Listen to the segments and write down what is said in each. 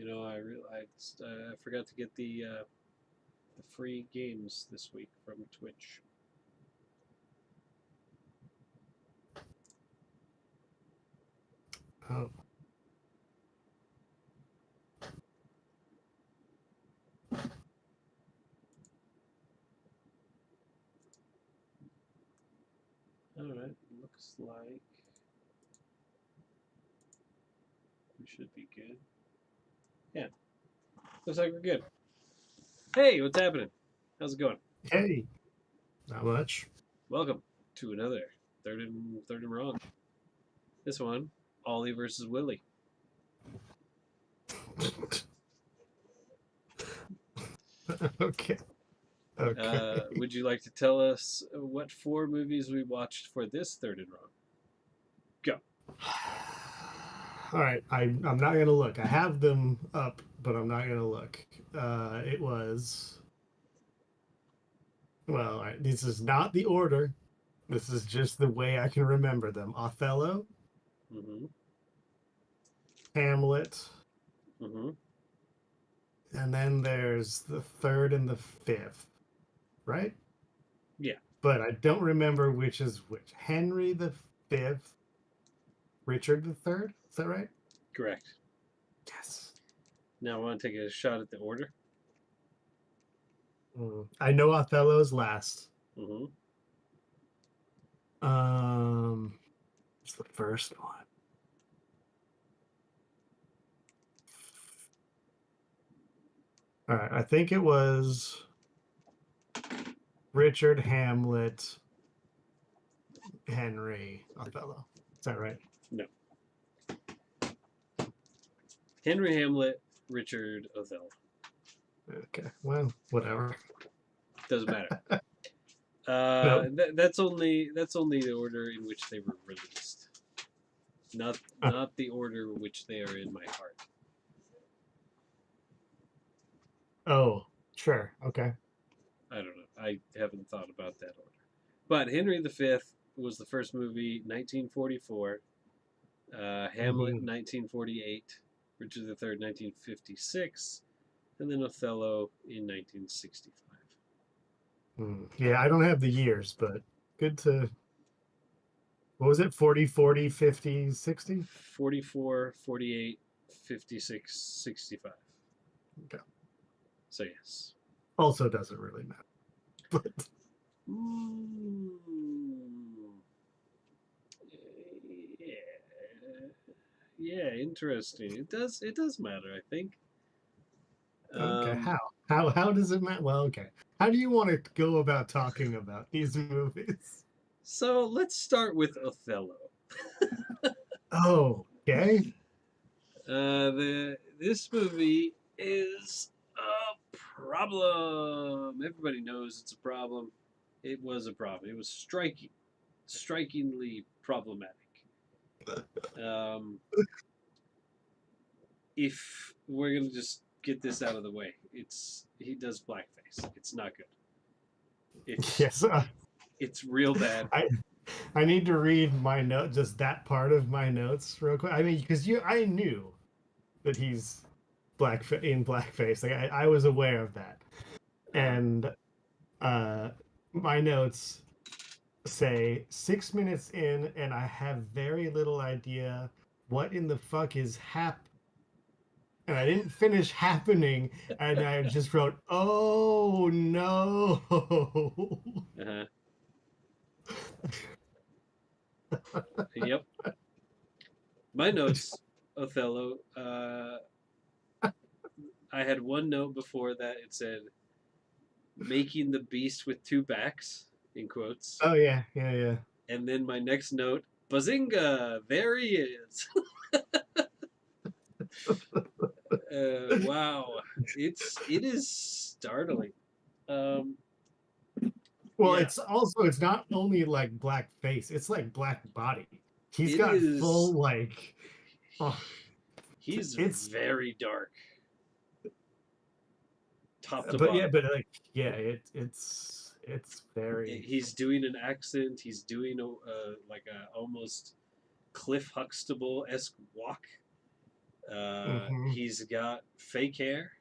I realized I forgot to get the free games this week from Twitch. Oh. All right, looks like we should be good. Yeah, looks like we're good. Hey, what's happening? How's it going? Hey, not much. Welcome to another third and wrong. This one, Ollie versus Willy. Okay. Okay. Would you like to tell us what 4 movies we watched for this third and wrong? Go. All right. I'm not gonna look. I have them up, but I'm not gonna look. It was. Well, all right, this is not the order. This is just the way I can remember them. Othello, Mm-hmm. Hamlet, Mm-hmm. and then there's the third and the fifth, right? Yeah. But I don't remember which is which. Henry the Fifth, Richard the Third. Is that right? Correct. Yes. Now I want to take a shot at the order. I know Othello's last. Mm-hmm. It's the first one. All right, I think it was Richard, Hamlet, Henry, Othello. Is that right? No. Henry, Hamlet, Richard, Othello. Okay. Well, whatever. Doesn't matter. Nope. That's only the order in which they were released, not the order in which they are in my heart. Oh, sure. Okay. I don't know. I haven't thought about that order. But Henry V was the first movie, 1944. Hamlet, 1948. Richard III, 1956. And then Othello in 1965. Yeah, I don't have the years, but good to. What was it? 40, 40, 50, 60? 44, 48, 56, 65. Okay. So, yes. Also doesn't really matter. But Yeah, interesting. It does matter, I think. okay, how does it matter? Well, okay. How do you want to go about talking about these movies? So let's start with Othello. Oh, okay. This movie is a problem. Everybody knows it's a problem. It was a problem. It was strikingly problematic. Um, if we're gonna just get this out of the way, he does blackface. It's not good. It's Yes. it's real bad. I need to read my note, just that part of my notes, real quick. I mean, because I knew that he's in blackface. Like I was aware of that, and my notes say 6 minutes in, and I have very little idea what in the fuck is and I didn't finish happening, and I just wrote, "Oh no!" Uh-huh. Yep. My notes, Othello. I had one note before that. It said, "Making the beast with 2 backs," in quotes. Oh yeah. And then my next note, "Bazinga! There he is." Wow, it is startling. Um, Well, yeah, it's not only like black face, it's like black body. He's it got is. full like oh, He's it's very dark, top to but yeah, bottom. but like yeah, it's very He's doing an accent. He's doing like a almost Cliff Huxtable esque walk. Mm-hmm. He's got fake hair.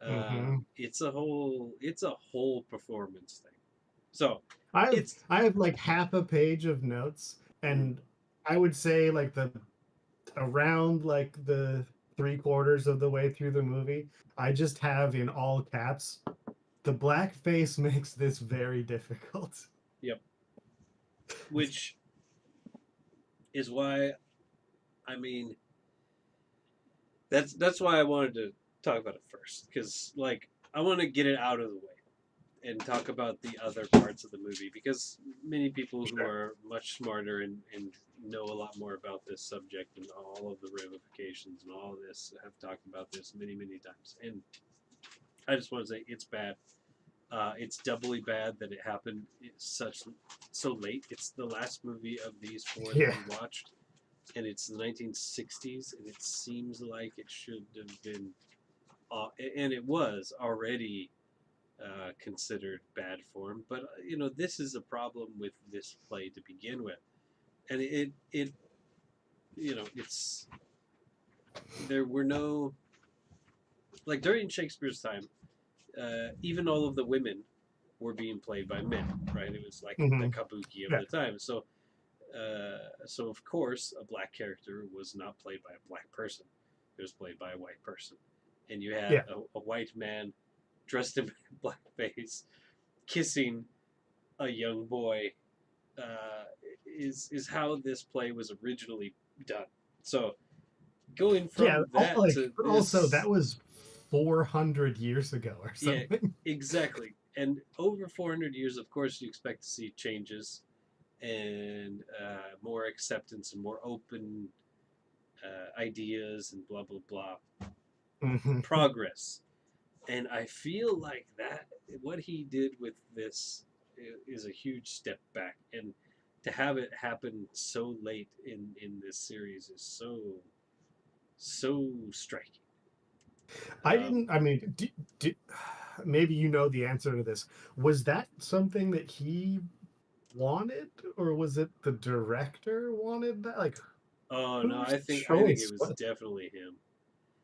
Mm-hmm. It's a whole performance thing. So I have it's I have like half a page of notes, mm, and I would say like the around like the three quarters of the way through the movie, I just have in all caps, the blackface makes this very difficult. yep. Which is why I mean that's why I wanted to talk about it first because like I want to get it out of the way and talk about the other parts of the movie because many people who Sure. are much smarter and know a lot more about this subject and all of the ramifications and all of this have talked about this many times and I just want to say it's bad. It's doubly bad that it happened so late. It's the last movie of these four that Yeah. we watched, and it's the 1960s, and it seems like it should have been, and it was already considered bad form. But this is a problem with this play to begin with, and it's there were no like during Shakespeare's time, even all of the women were being played by men, right? It was like the Hmm. kabuki of Yeah. the time. So of course, a black character was not played by a black person; it was played by a white person, and you had Yeah. a white man dressed in blackface kissing a young boy. Is how this play was originally done. So going Yeah. from that Like to also that this, was 400 years ago or yeah, something. exactly. And over 400 years, of course, you expect to see changes and more acceptance and more open ideas and blah blah blah Hmm. progress. And I feel like that what he did with this is a huge step back, and to have it happen so late in this series is so striking. I Um, didn't. I mean, maybe you know the answer to this. Was that something that he wanted, or was it the director wanted that? Like, oh no, whose I think it choice was was definitely him.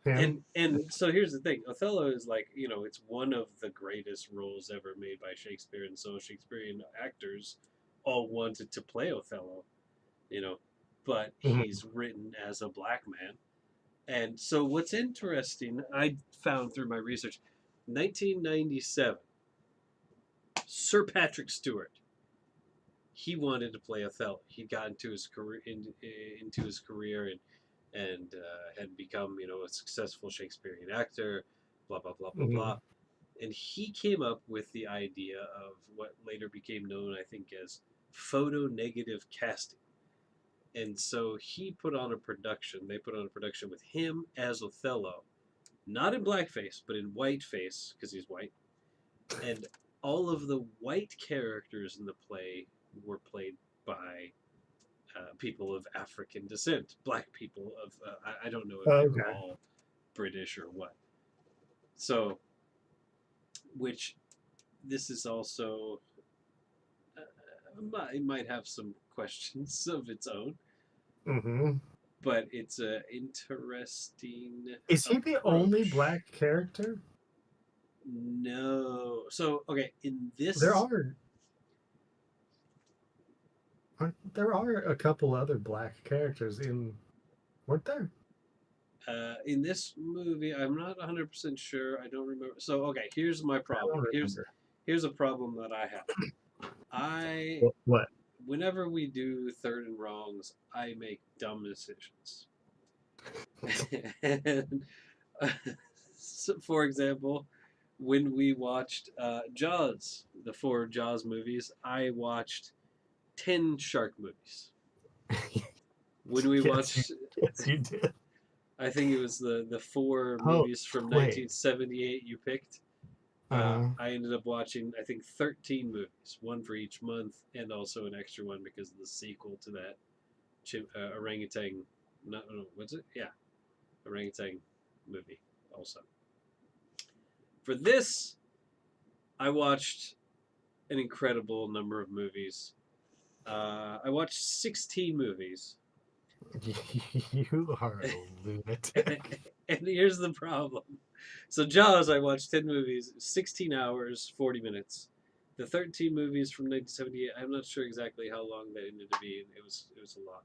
him? And so here's the thing: Othello is like it's one of the greatest roles ever made by Shakespeare, and so Shakespearean actors all wanted to play Othello, you know, but Mhm. he's written as a black man. And so what's interesting, I found through my research, 1997, Sir Patrick Stewart, he wanted to play Othello. He got into his career and had become a successful Shakespearean actor, blah blah blah blah blah. Mhm. And he came up with the idea of what later became known, I think, as photo negative casting. And so he put on a production. They put on a production with him as Othello, not in blackface, but in whiteface because he's white. And all of the white characters in the play were played by people of African descent, black people of I don't know if they were Okay. all British or what. So, which this is also it might have some questions of its own, Hmm. but it's a interesting Is he the only approach. black character? No, so okay, in There this are. There are a couple other black characters in. Weren't there? in this movie, I'm not 100% sure. I don't remember. So okay, here's my I problem. don't Here's remember. here's a problem that I have. I What? Whenever we do third and wrongs, I make dumb decisions. and so for example, when we watched Jaws, the four Jaws movies, I watched 10 shark movies. When we Yes, you. watched, Yes, you did. I think it was the four Oh, movies from wait. 1978 you picked. Uh, I ended up watching, I think, 13 movies, one for each month, and also an extra one because of the sequel to that orangutan. Not, no, what's it? Yeah, orangutan movie also. For this, I watched an incredible number of movies. I watched 16 movies, You are a lunatic. And here's the problem. So Jaws, I watched 10 movies, 16 hours, 40 minutes. The 13 movies from 1978, I'm not sure exactly how long they ended to be. It was a lot.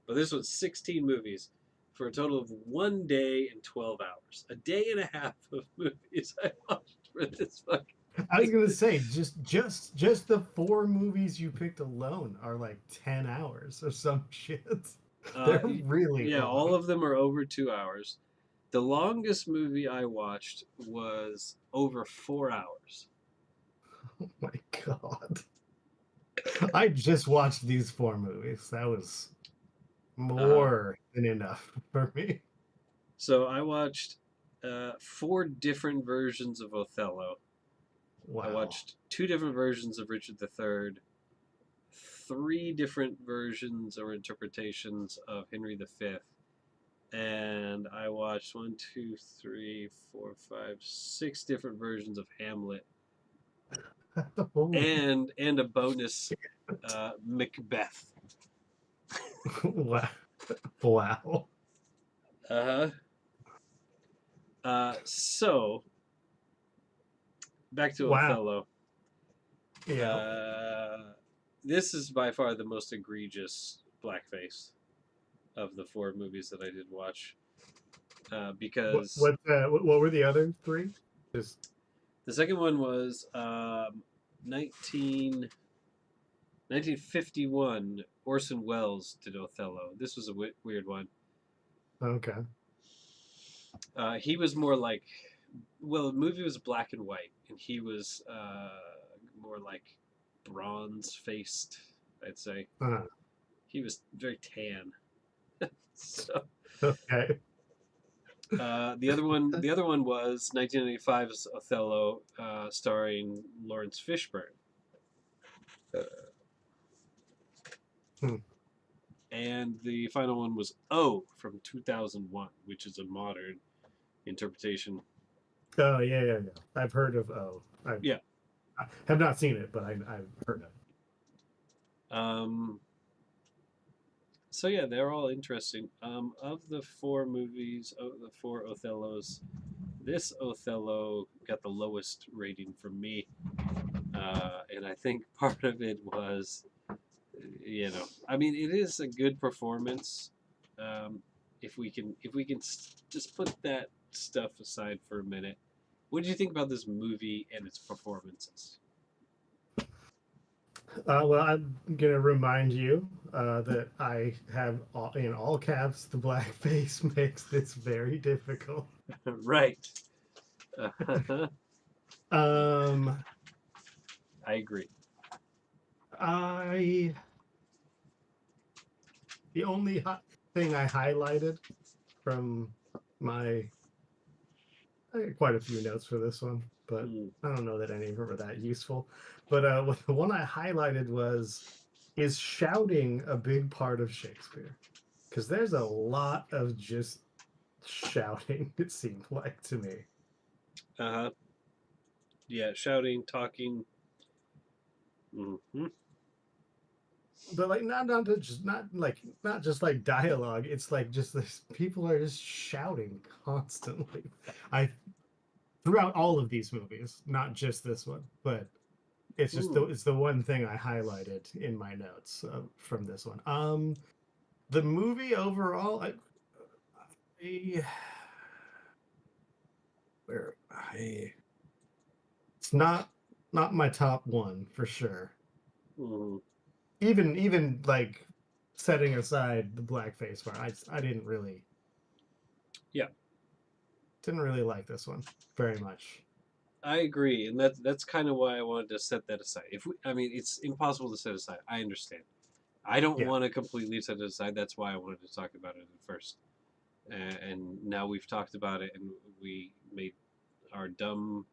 But this was 16 movies for a total of 1 day and 12 hours. A day and a half of movies I watched for this fucking I was thing. gonna say just the four movies you picked alone are like 10 hours or some shit. Uh, They're really yeah, all long. of them are over 2 hours. The longest movie I watched was over 4 hours. Oh my god. I just watched these four movies. That was Uh, more than enough for me. so I watched four different versions of Othello. I Wow. watched two different versions of Richard III, three different versions or interpretations of Henry V, and I watched one, two, three, four, five, six different versions of Hamlet, Holy and a bonus Macbeth. wow. Wow. Uh-huh. So back to Wow. Othello. Yeah. Uh, this is by far the most egregious blackface of the four movies that I did watch, because What were the other three? Just the second one was 1951. Orson Welles did Othello. This was a weird one. okay. He was more like, well, the movie was black and white, and he was more like bronze faced, I'd say. Uh, He was very tan. So okay. the other one was 1995's Othello, starring Lawrence Fishburne. Uh, Hmm. and the final one was O from 2001, which is a modern interpretation. Oh yeah. I've heard of Yeah. I have not seen it, but I've heard of Um, so yeah, they're all interesting. Of the four movies, of the four Othellos, this Othello got the lowest rating from me, and I think part of it was, I mean, it is a good performance. Um, if we can just put that stuff aside for a minute, what do you think about this movie and its performances? Well, I'm gonna remind you that I have in all caps the blackface makes this very difficult. Right. Uh, Um, I agree. I the only thing I highlighted from my I got quite a few notes for this one, but Mm. I don't know that any of them are that useful. But the one I highlighted was is shouting a big part of Shakespeare? Because there's a lot of just shouting. It seemed like to me. Uh-huh. Yeah, shouting, talking. Hmm. But like not just like dialogue. It's like just this people are just shouting constantly. I throughout all of these movies, not just this one, but Mm. it's the one thing I highlighted in my notes from this one. The movie overall, I where I it's not my top one for sure. Mm. Even like setting aside the blackface part, I Yeah, didn't really like this one very much. I agree, and that's kind of why I wanted to set that aside. I mean, it's impossible to set aside. I understand. I don't Yeah, want to completely set it aside. That's why I wanted to talk about it at first. And now we've talked about it, and we made our dumb,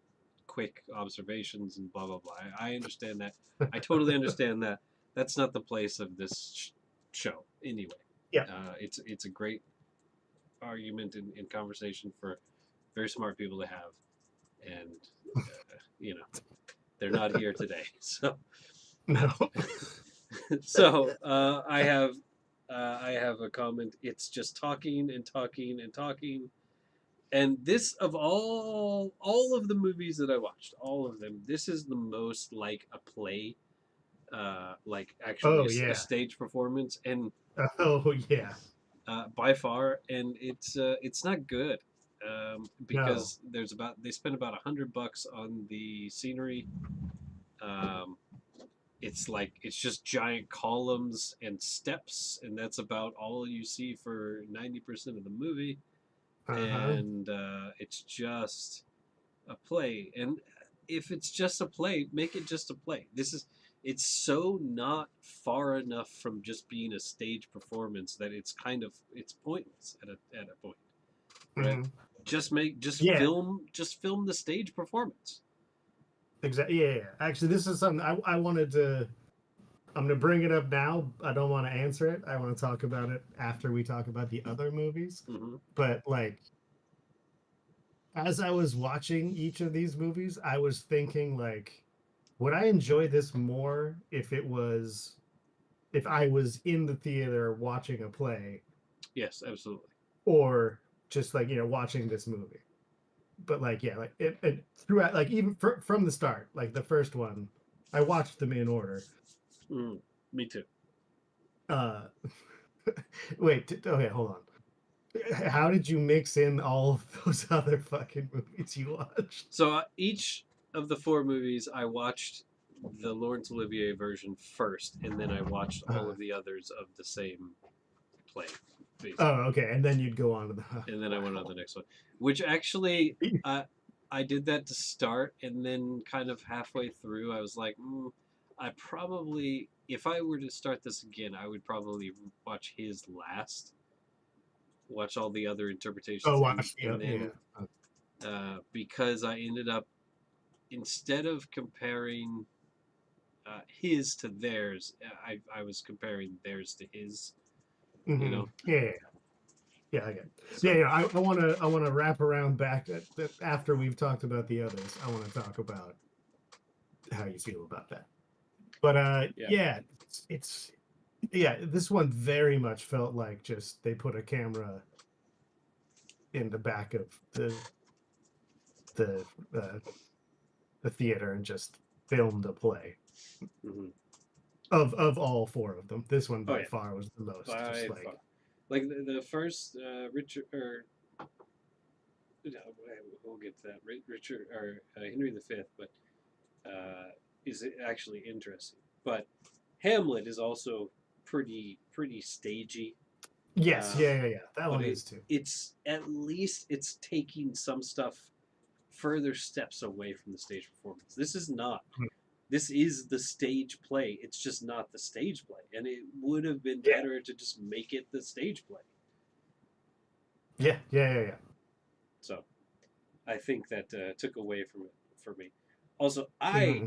quick observations and blah blah blah. I understand that. I totally understand that. That's not the place of this show anyway. yeah. It's a great argument and conversation for very smart people to have, and you know they're not here today. So No. so I have I have a comment. It's just talking and talking and talking. And this of all of the movies that I watched, all of them, this is the most like a play, like actually Oh a yeah. stage performance, and Oh yeah. by far, and it's not good No. because they spent about $100 on the scenery. Um, it's like it's just giant columns and steps, and that's about all you see for 90% of the movie. Uh-huh. And it's just a play. And if it's just a play, make it just a play. It's so not far enough from just being a stage performance that it's pointless at a point, right? Hmm. Yeah. Just film the stage performance. Exactly. Yeah, yeah. Actually, this is something I wanted to. I'm gonna bring it up now. I don't want to answer it. I want to talk about it after we talk about the other movies. Hmm. But like, as I was watching each of these movies, I was thinking like, would I enjoy this more if I was in the theater watching a play, Yes, absolutely. or just like watching this movie? But like, yeah, like it throughout, like even from the start, like the first one, I watched them in order. Mm, me too. Uh, wait, okay, hold on. How did you mix in all of those other fucking movies you watched? So each of the four movies, I watched the Laurence Olivier version first, and then I watched all Uh, of the others of the same play, oh, basically. okay, and then you'd go on to the And then I went on wow. to the next one, which actually I did that to start, and then kind of halfway through, I was like, I probably, if I were to start this again, I would probably watch his last, watch all the other interpretations, Oh, watch and yeah. then because I ended up instead of comparing his to theirs, I was comparing theirs to his, you Mm-hmm. know. Yeah, yeah, yeah, I get it. Yeah, So yeah. I want to wrap around back after we've talked about the others. I want to talk about how you feel about that. But yeah, yeah, it's yeah. This one very much felt like just they put a camera in the back of the uh, the theater and just filmed a play hmm of all four of them. This one oh by yeah, far was the most just by far. like Like the first Richard or no, we'll get to that. Richard or Henry V, but is actually interesting. But Hamlet is also pretty stagey. yes, Um, yeah, yeah, yeah. That but one is too. it's at least it's taking some stuff further steps away from the stage performance. This is not. Mm. This is the stage play. It's just not the stage play, and it would have been Yeah, better to just make it the stage play. yeah, yeah, yeah, yeah. So I think that took away from it for me. Also, I Hmm.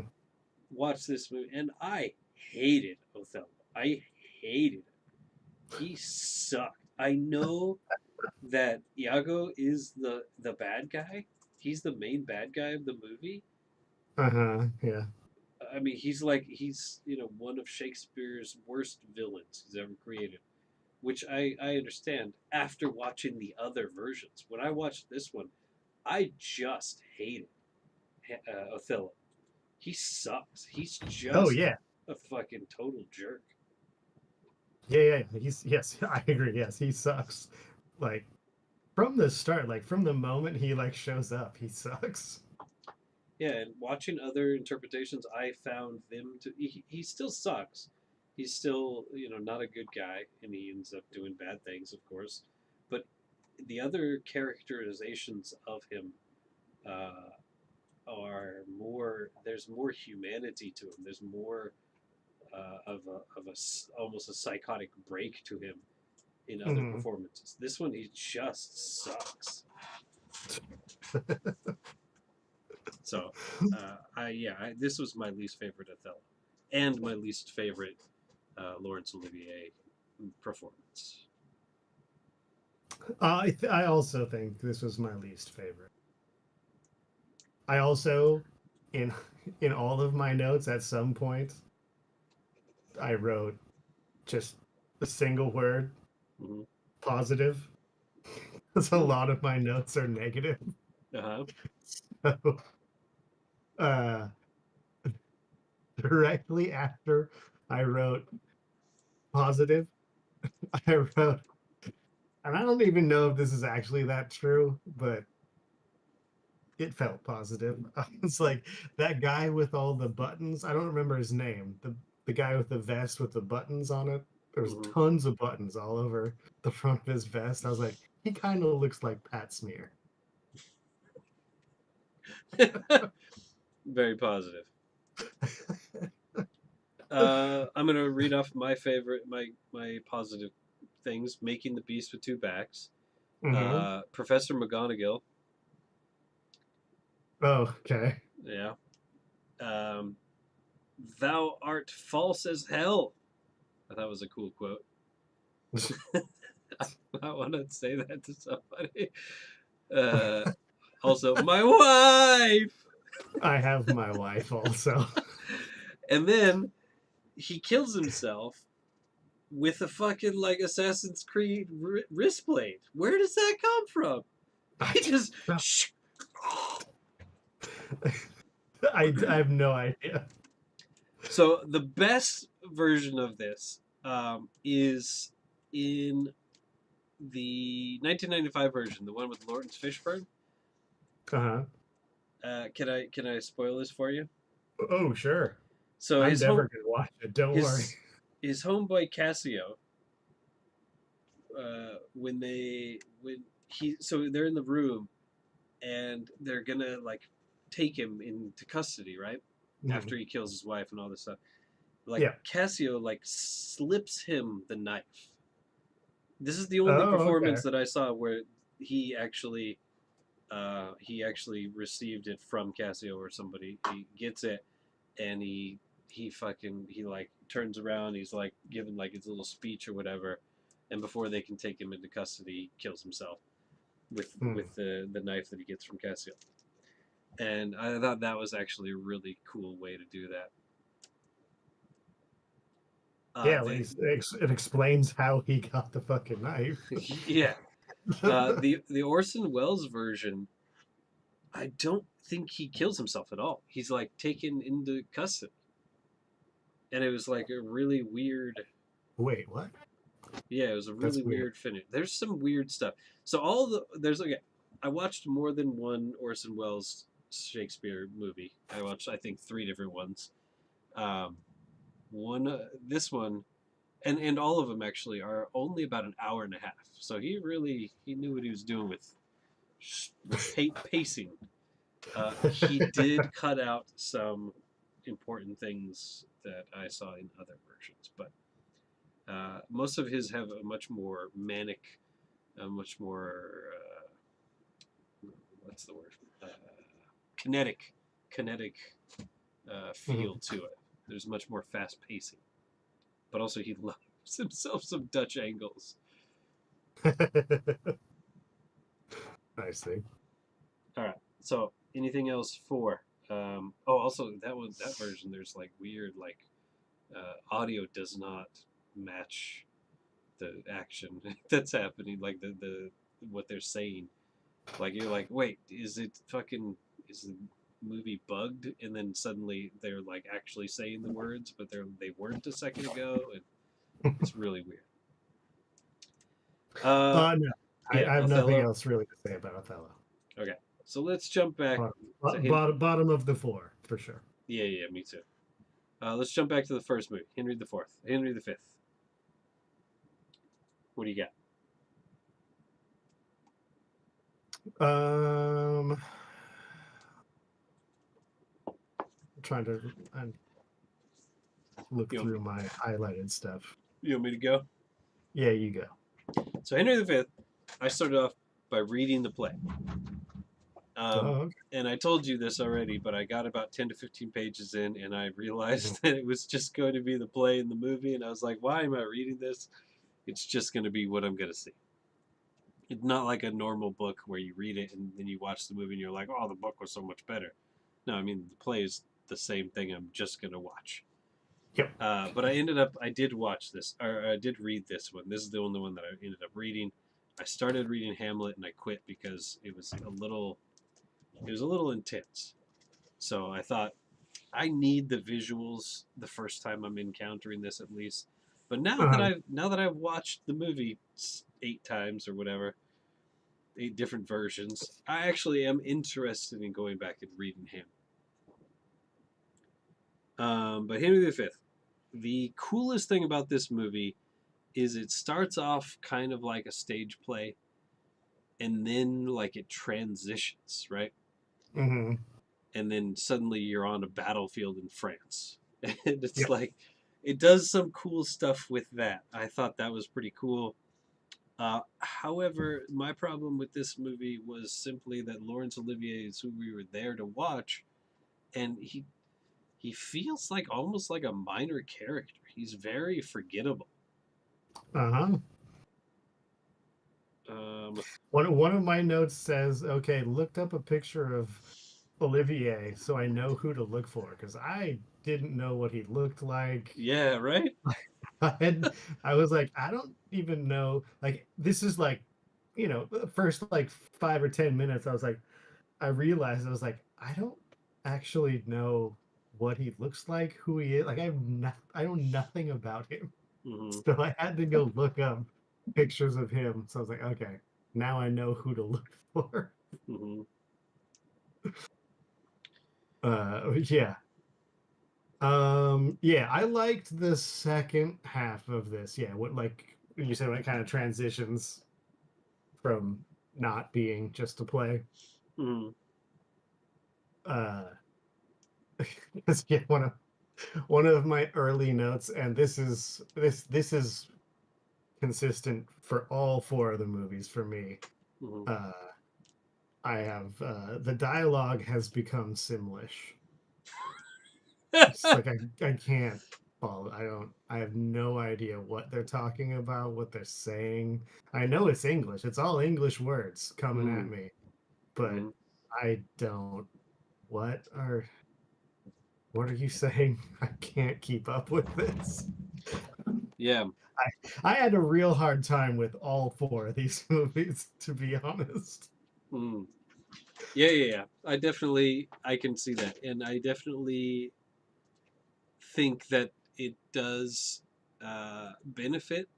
watched this movie and I hated Othello. I hated it. He sucked. I know that Iago is the bad guy. He's the main bad guy of the movie. Uh-huh. Yeah. I mean, he's one of Shakespeare's worst villains he's ever created, which I understand after watching the other versions. When I watched this one, I just hated Othello. He sucks. He's Oh just yeah. a fucking total jerk. Yeah, yeah, yeah. He's yes, I agree. Yes, he sucks. Like from the start, like from the moment he like shows up, he sucks. Yeah, and watching other interpretations, I found them to. He still sucks. He's still, not a good guy, and he ends up doing bad things, of course. But the other characterizations of him uh, are more. There's more humanity to him. There's more almost a psychotic break to him in other Hmm. performances. This one, he just sucks. So, this was my least favorite Othello, and my least favorite Laurence Olivier performance. I also think this was my least favorite. I also in in all of my notes at some point I wrote just a single word, Hmm. positive. Because a lot of my notes are negative. Uh-huh. So, uh, directly after I wrote positive, I wrote, and I don't even know if this is actually that true, but it felt positive. It's like that guy with all the buttons. I don't remember his name. The guy with the vest with the buttons on it. There's Hmm. tons of buttons all over the front of his vest. I was like, he kind of looks like Pat Smear. Very positive. I'm gonna read off my favorite, my positive things. Making the beast with two backs. Hmm. Professor McGonagall. Oh, okay. Yeah. Um, Thou art false as hell. I thought was a cool quote. I want to say that to somebody. Uh, Also, my wife. I have my wife also. And then he kills himself with a fucking like Assassin's Creed wrist blade. Where does that come from? He just. I have no idea. So the best version of this is in the 1995 version, the one with Lawrence Fishburne. Uh-huh. Can I spoil this for you? Oh, sure. So I'm never gonna watch it. Don't worry. His homeboy Cassio, when they're in the room and they're gonna like take him into custody, right? Mhm. After he kills his wife and all this stuff. Like Yeah. Cassio like slips him the knife. This is the only Oh, okay. performance that I saw where he actually he actually received it from Cassio or somebody. He gets it and he like turns around. He's like giving like his little speech or whatever, and before they can take him into custody, he kills himself with Hmm. the knife that he gets from Cassio. And I thought that was actually a really cool way to do that. Yeah, well, The it explains how he got the fucking knife. yeah, the Orson Welles version, I don't think he kills himself at all. He's like taken into custody, and it was like a really weird. Wait, what? Yeah, it was a really That's weird. weird finish. There's some weird stuff. So there's okay. I watched more than one Orson Welles Shakespeare movie. I watched I think three different ones. Um, this one, and all of them actually are only about an hour and a half. So he knew what he was doing with pacing. He did cut out some important things that I saw in other versions, but most of his have a much more manic, a much more what's the word? Uh, kinetic, kinetic feel Mhm. to it. There's much more fast pacing, but also he loves himself some Dutch angles. I see. All right. So anything else for? Also that version. There's like weird like audio does not match the action that's happening. Like the what they're saying. Like you're like, wait, is the movie bugged? And then suddenly they're like actually saying the words, but they weren't a second ago. And it's really weird. Uh, No, yeah, I have nothing Othello. else really to say about Othello. Okay, so let's jump back to him. Bottom of the four for sure. Yeah, yeah, me too. Let's jump back to the first movie, Henry the Fourth, Henry the Fifth. What do you got? I'm trying to look You want, through my highlighted stuff. you want me to go? Yeah, you go. So Henry V, I started off by reading the play. Oh, And I told you this already, but I got about 10 to 15 pages in and I okay. realized that it was just going to be the play and the movie. And I was like, why am I reading this? It's just going to be what I'm going to see. It's not like a normal book where you read it and then you watch the movie and you're like, oh, the book was so much better. No, I mean, the play is the same thing I'm just going to watch. Yep. But I did watch this, or I did read this one. This is the only one that I ended up reading. I started reading Hamlet and I quit because it was a little intense. So I thought I need the visuals the first time I'm encountering this at least. But now that I've watched the movie 8 times or whatever, 8 different versions, I actually am interested in going back and reading Hamlet. But Henry V, the coolest thing about this movie is it starts off kind of like a stage play, and then like it transitions, right? Mm-hmm. And then suddenly you're on a battlefield in France. And it's Yep. like it does some cool stuff with that. I thought that was pretty cool. However, my problem with this movie was simply that Laurence Olivier is who we were there to watch, and he feels like almost like a minor character. He's very forgettable. Uh-huh. Um, One of my notes says, okay, looked up a picture of Olivier so I know who to look for because I didn't know what he looked like. yeah, right. I was like, I don't even know. Like, this is like, the first like 5 or 10 minutes, I was like, I realized I was like, I don't actually know what he looks like, who he is. Like, I know nothing about him. Hmm. So I had to go look up pictures of him. So I was like, okay, now I know who to look for. Hmm. Yeah. Yeah, I liked the second half of this. Yeah, what like you said, when it kind of transitions from not being just a play. Hmm. Uh, because yeah, one of my early notes, and this is consistent for all four of the movies for me. Hmm. Uh, I have the dialogue has become Simlish. It's like I can't follow. I have no idea what they're talking about, what they're saying. I know it's English. It's all English words coming at Hmm. me, but Hmm. I don't what are what are you saying? I can't keep up with this. Yeah. I had a real hard time with all four of these movies, to be honest. Mm. Yeah, yeah, yeah. I can see that, and I definitely think that it does benefit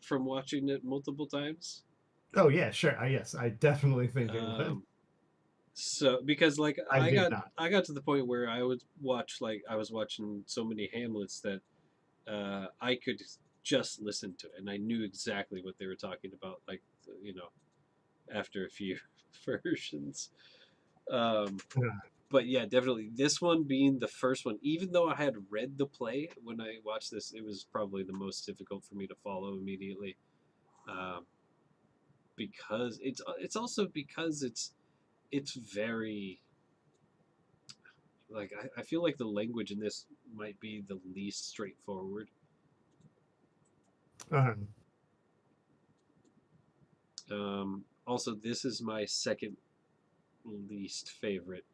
from watching it multiple times. Oh yeah, sure. Yes, I definitely think it would. Um, so because like I did not. I got to the point where I was watching so many Hamlets that I could just listen to it, and I knew exactly what they were talking about. Like you know, after a few versions. Um, but yeah, definitely this one being the first one. Even though I had read the play when I watched this, it was probably the most difficult for me to follow immediately, um, because it's also because it's very like I feel like the language in this might be the least straightforward. Um, Also, this is my second least favorite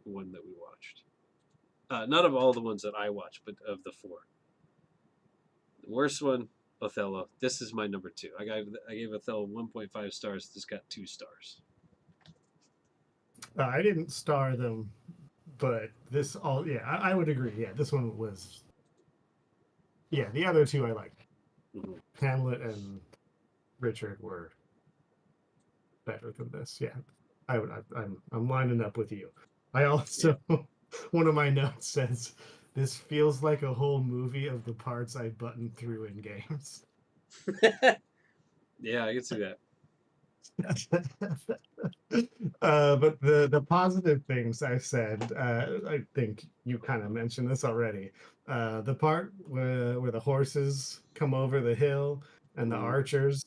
one that we watched. Not of all the ones that I watched, but of the four. The worst one, Othello. This is my number two. I gave Othello 1.5 stars. This got 2 stars. I didn't star them, but this all yeah, I would agree. Yeah, this one was yeah. The other two I liked. Mm-hmm. Hamlet and Richard were better than this. Yeah, I'm lining up with you. I Yeah. also one of my notes says this feels like a whole movie of the parts I buttoned through in games. Yeah, I can see that. But the positive things I said, I think you kind of mentioned this already. The part where the horses come over the hill and the Mm-hmm. archers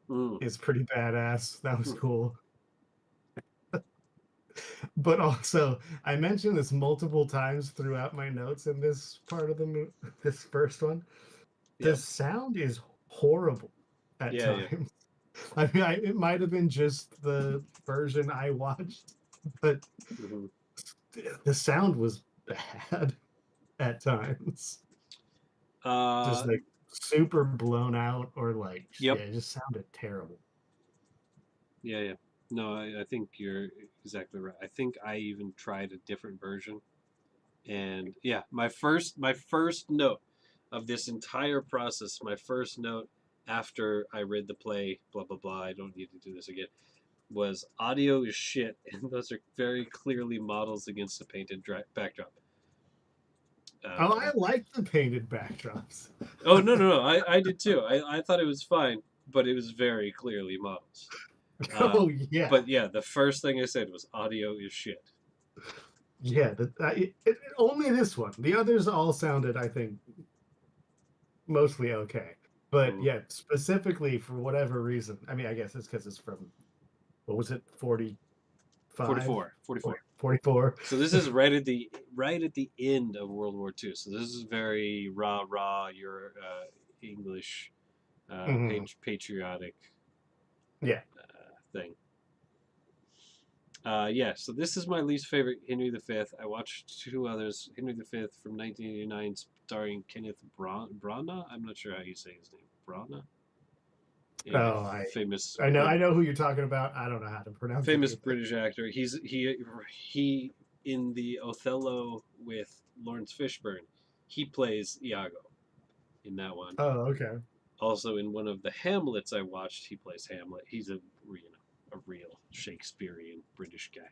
Mm. is pretty badass. That was cool. But also, I mentioned this multiple times throughout my notes in this part of this first one. The Yep. sound is horrible at Yeah, yeah. times. I mean, it might have been just the version I watched, but Mm-hmm. the sound was bad at times. Just like super blown out, or like Yep. yeah, it just sounded terrible. Yeah, yeah. No, I think you're exactly right. I think I even tried a different version, and yeah, my first note of this entire process, my first note after I read the play, blah blah blah. I don't need to do this again. Was audio is shit, and those are very clearly models against a painted backdrop. Oh, I Uh, like the painted backdrops. oh no, I did too. I thought it was fine, but it was very clearly models. Uh, Oh yeah, but yeah, the first thing I said was audio is shit. yeah. Only this one. The others all sounded, I think, mostly okay. But Mm. yeah, specifically for whatever reason. I mean, I guess it's because it's from what was it, 45 44, 44. or 44? So this is right at the end of World War II. So this is very rah, your English Hmm. patriotic Yeah. thing. Yeah, so this is my least favorite Henry V. I watched two others. Henry V from 1989, starring Kenneth Branagh. I'm not sure how you say his name. Branagh? Anyway, Oh, famous I know who you're talking about. I don't know how to pronounce it famous either. British actor. He in the Othello with Lawrence Fishburne. He plays Iago in that one. Oh, okay. Also in one of the Hamlets I watched, he plays Hamlet. He's a real Shakespearean British guy.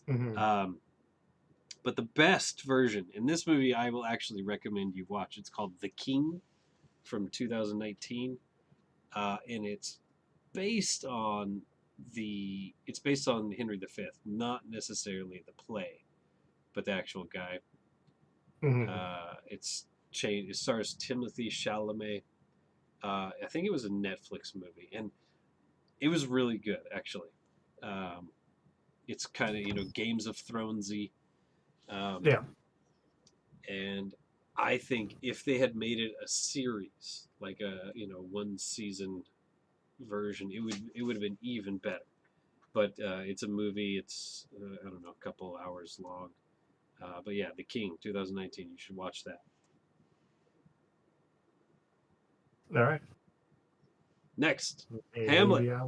Hmm. Um, but the best version in this movie, I will actually recommend you watch. It's called The King from 2019, and it's based on Henry V, not necessarily the play, but the actual guy. Hmm. It's changed. It stars Timothy Chalamet. I think it was a Netflix movie, and it was really good actually. Um, it's kind of Games of Thronesy, um, Yeah. and I think if they had made it a series, like a one season version, it would have been even better. But it's a movie. It's I don't know, a couple hours long. But yeah, The King, 2019. You should watch that. All right. Next, Hamlet. Maybe I.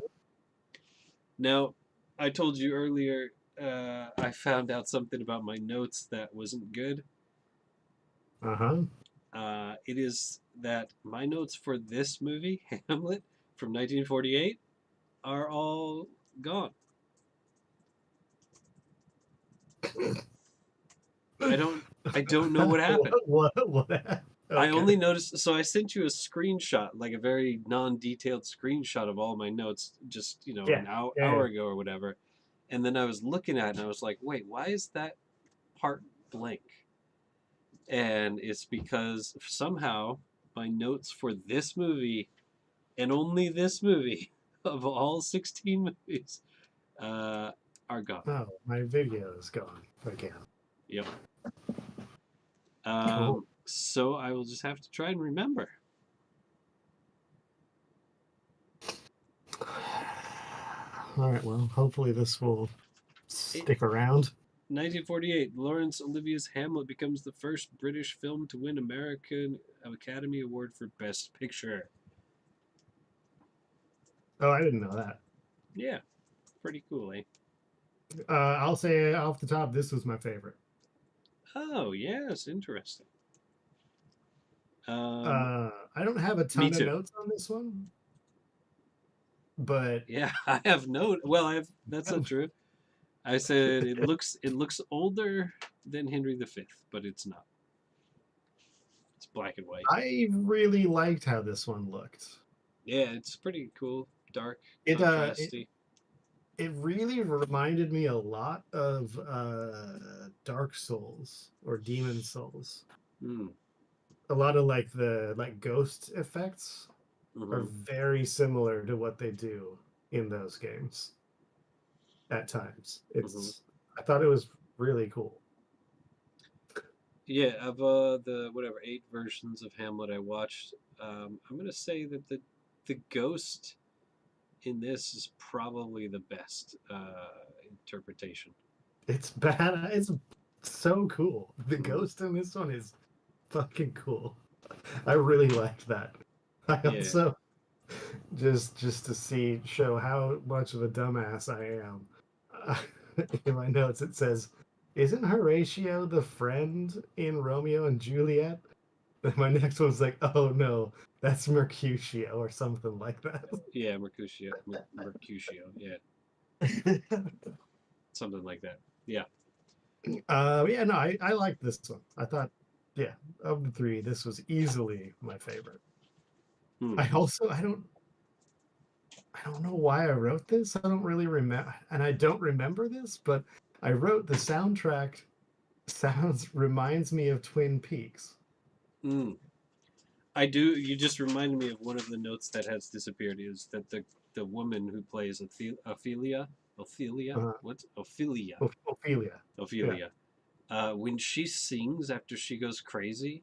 Now, I told you earlier. I found out something about my notes that wasn't good. Uh-huh. It is that my notes for this movie, Hamlet, from 1948, are all gone. I don't. I don't know what happened. What? I Okay. only noticed. So I sent you a screenshot, like a very non-detailed screenshot of all my notes, just Yeah. an hour, Yeah. hour Yeah. ago or whatever. And then I was looking at it, and I was like, "Wait, why is that part blank?" And it's because somehow my notes for this movie and only this movie of all 16 movies uh, are gone. Oh, my video is gone again. Yep. Cool. So I will just have to try and remember. All right. Well, hopefully this will It, stick around. 1948, Laurence Olivier's Hamlet becomes the first British film to win American Academy Award for Best Picture. Oh, I didn't know that. Yeah, pretty cool, eh? I'll say off the top, this was my favorite. Oh, yes, interesting. Um, I don't have a Me ton of too. notes on this one, but Yeah, I have note. Well, I have. That's not true. I said it looks older than Henry V, but it's not. It's black and white. I really liked how this one looked. Yeah, it's pretty cool. Dark, It uh, it, contrasty. it really reminded me a lot of Dark Souls or Demon Souls. Mm, A lot of like the ghost effects are hmm very similar to what they do in those games at times. hmm I thought it was really cool. Yeah, of the whatever 8 versions of Hamlet I watched, I'm gonna say that the ghost in this is probably the best interpretation. It's bad. It's so cool. The Mm. ghost in this one is fucking cool. I really liked that. I Yeah. also just to show how much of a dumbass I am. Uh, in my notes, it says, "Isn't Horatio the friend in Romeo and Juliet?" And my next one's like, "Oh no, that's Mercutio or something like that." Yeah, Mercutio. Mercutio. Yeah, something like that. Yeah. Yeah, no, I liked this one. I thought, yeah, of the three, this was easily my favorite. Hmm. I don't know why I wrote this. I don't really remember, and I don't remember this, but I wrote the soundtrack sounds reminds me of Twin Peaks. Hmm. I do. You just reminded me of one of the notes that has disappeared. Is that the woman who plays Ophelia? Uh, What? Ophelia. Ophelia. Yeah. Ophelia. When she sings after she goes crazy,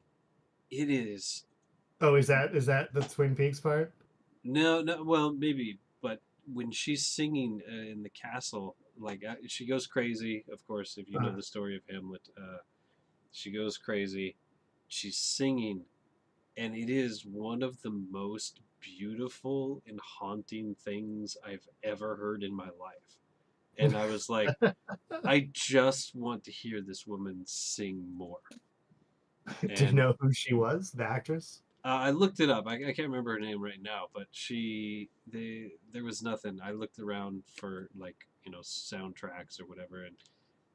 it is Oh, is that the Twin Peaks part? no, no. Well, maybe, but when she's singing in the castle, like she goes crazy. Of course, if you know Uh, the story of Hamlet, she goes crazy. She's singing, and it is one of the most beautiful and haunting things I've ever heard in my life. And I was like, I just want to hear this woman sing more. Do you And know who she was? The actress? I looked it up. I can't remember her name right now, but there was nothing. I looked around for like soundtracks or whatever, and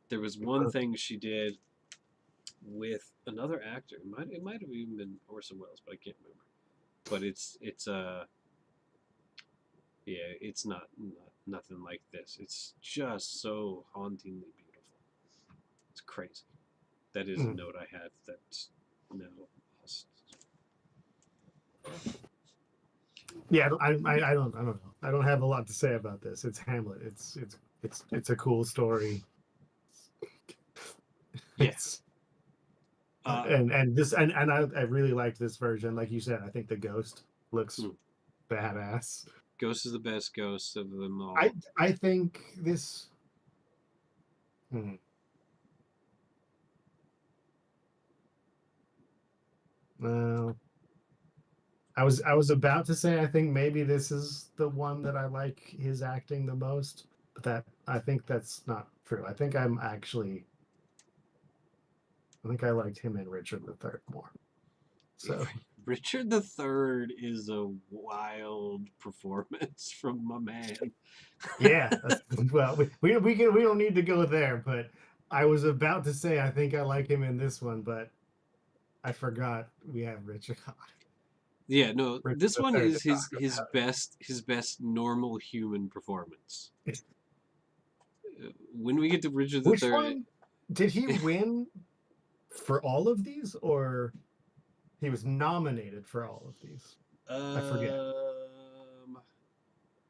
there was one thing she did with another actor. It might have even been Orson Welles, but I can't remember. But it's yeah, it's not nothing like this. It's just so hauntingly beautiful. It's crazy. That is a Mm. note I had that now lost. Yeah, I don't know. I don't have a lot to say about this. It's Hamlet. It's a cool story. Yeah. It's Uh, and this and I really liked this version. Like you said, I think the ghost looks hmm. badass. Ghost is the best ghost of them I all. I think this. Hmm, well, I was about to say I think maybe this is the one that I like his acting the most, but that I think that's not true. I think I liked him and Richard the Third more. So Richard the Third is a wild performance from my man. yeah, well, we don't need to go there, but I was about to say I think I like him in this one, but I forgot we have Yeah, no, Richard this the one Third is to his best normal human performance. talk about. When we get to Richard the Which Third, one did he win for all of these, or he was nominated for all of these? I forget. um,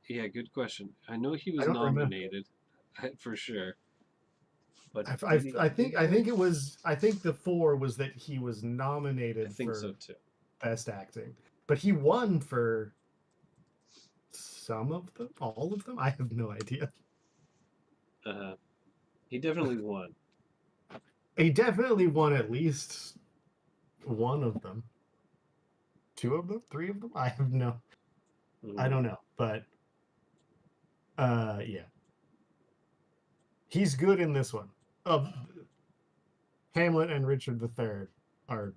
yeah, good question. I know he I was don't remember. nominated for sure, but I, I, did he I think I win? think it was I think the four was that he was I nominated think so for too. best acting, but he won for some of them, all of them. I have no idea. Uh, he definitely won. He definitely won at least one of them, two of them, three of them. I Mhm. don't know, but yeah, he's good in this one. Of Hamlet and Richard III are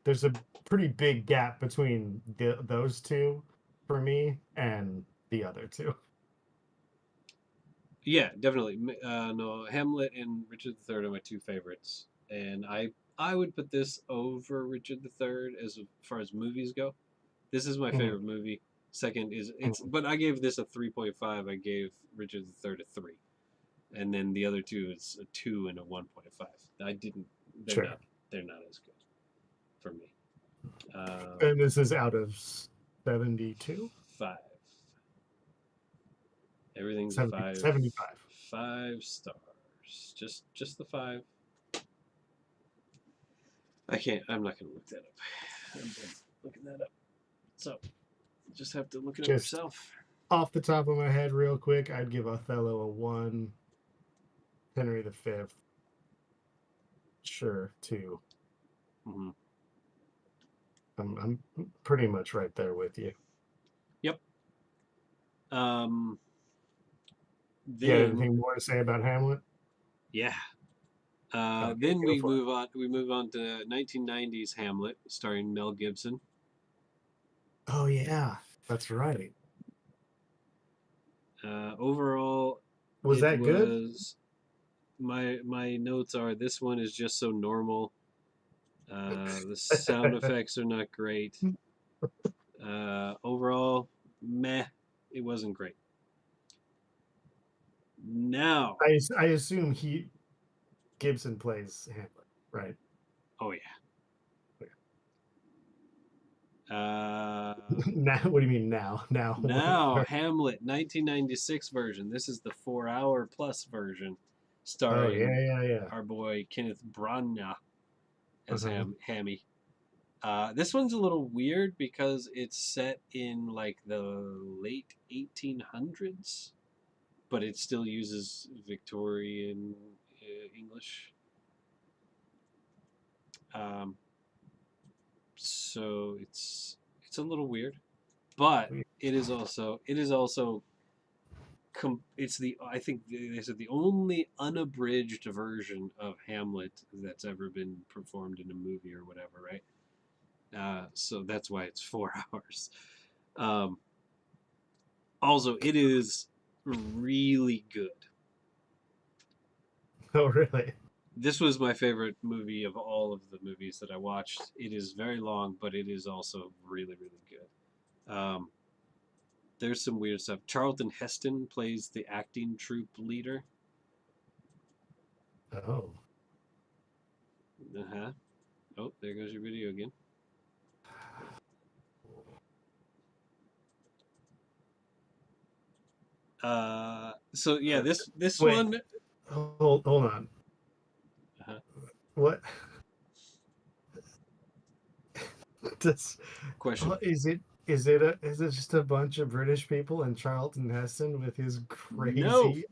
there's a pretty big gap between those two for me and the other two. Yeah, definitely. No, Hamlet and Richard III are my two favorites, and I would put this over Richard III as far as movies go. This is my Mm, favorite movie. Second is mm, but I gave this a 3.5. I gave Richard III a 3, and then the other two is a 2 and a 1.5. I didn't. They're sure. not. They're not as good for me. Um, And this is out of 72, 5. Everything's a 5. 75. 5 stars. Just the 5. I can't. I'm not going to look that up. I'm done looking that up. So just have to look it up Just yourself. off the top of my head, real quick, I'd give Othello a 1, Henry V, sure, 2. Hmm. I'm pretty much right there with you. Yep. Um, You got then anything more to say about Hamlet? yeah. Okay, Then go we for it. move on. We move on to 1990s Hamlet, starring Mel Gibson. Oh yeah, that's right. Overall, Was it that good? was my notes are this one is just so normal. The sound effects are not great. Overall, meh. It wasn't great. Now, I assume he Gibson plays Hamlet, right? oh yeah. Uh, Now, what do you mean now? Now, Now Hamlet 1996 version. This is the 4 hour plus version, oh yeah, starring yeah, yeah. our boy Kenneth Branagh as Uh-huh. Hammy. This one's a little weird because it's set in like the late 1800s, but it still uses Victorian English. Um, so it's a little weird, but it is also it's the I think they said the only unabridged version of Hamlet that's ever been performed in a movie or whatever, right? So that's why it's 4 hours. Um, Also, it is really good. Oh really? This was my favorite movie of all of the movies that I watched. It is very long, but it is also really, really good. There's some weird stuff. Charlton Heston plays the acting troupe leader. Oh. Uh huh. Oh, there goes your video again. So yeah, this Wait, one. hold on. Uh-huh. What does Question. is it just a bunch of British people and Charlton Heston with his No, crazy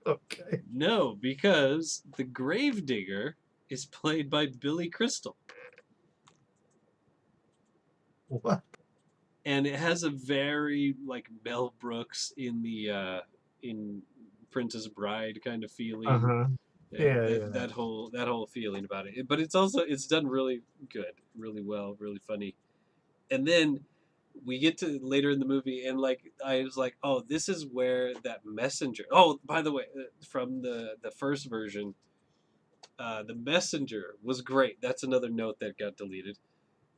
okay. no, because the Gravedigger is played by Billy Crystal. What? And it has a very like Mel Brooks in Princess Bride kind of feeling. Uh-huh. Yeah, Yeah, that yeah. that whole feeling about it. But it's done really good, really well, really funny. And then we get to later in the movie, and like I was like, oh, this is where that messenger. Oh, by the way, from the first version, the messenger was great. That's another note that got deleted.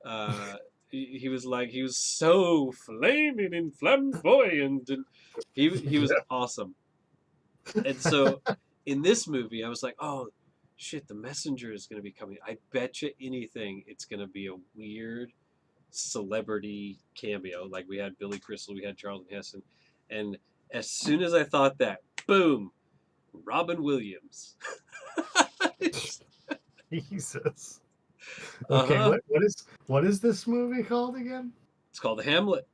Uh, he was like he was so flaming and flamboyant, and he was Yeah. awesome. And so in this movie, I was like, oh shit, the messenger is gonna be coming. I bet you anything, it's gonna be a weird celebrity cameo. Like we had Billy Crystal, we had Charlton Heston, and as soon as I thought that, boom, Robin Williams. Jesus. Uh Okay, huh. what is this movie called again? It's called Hamlet.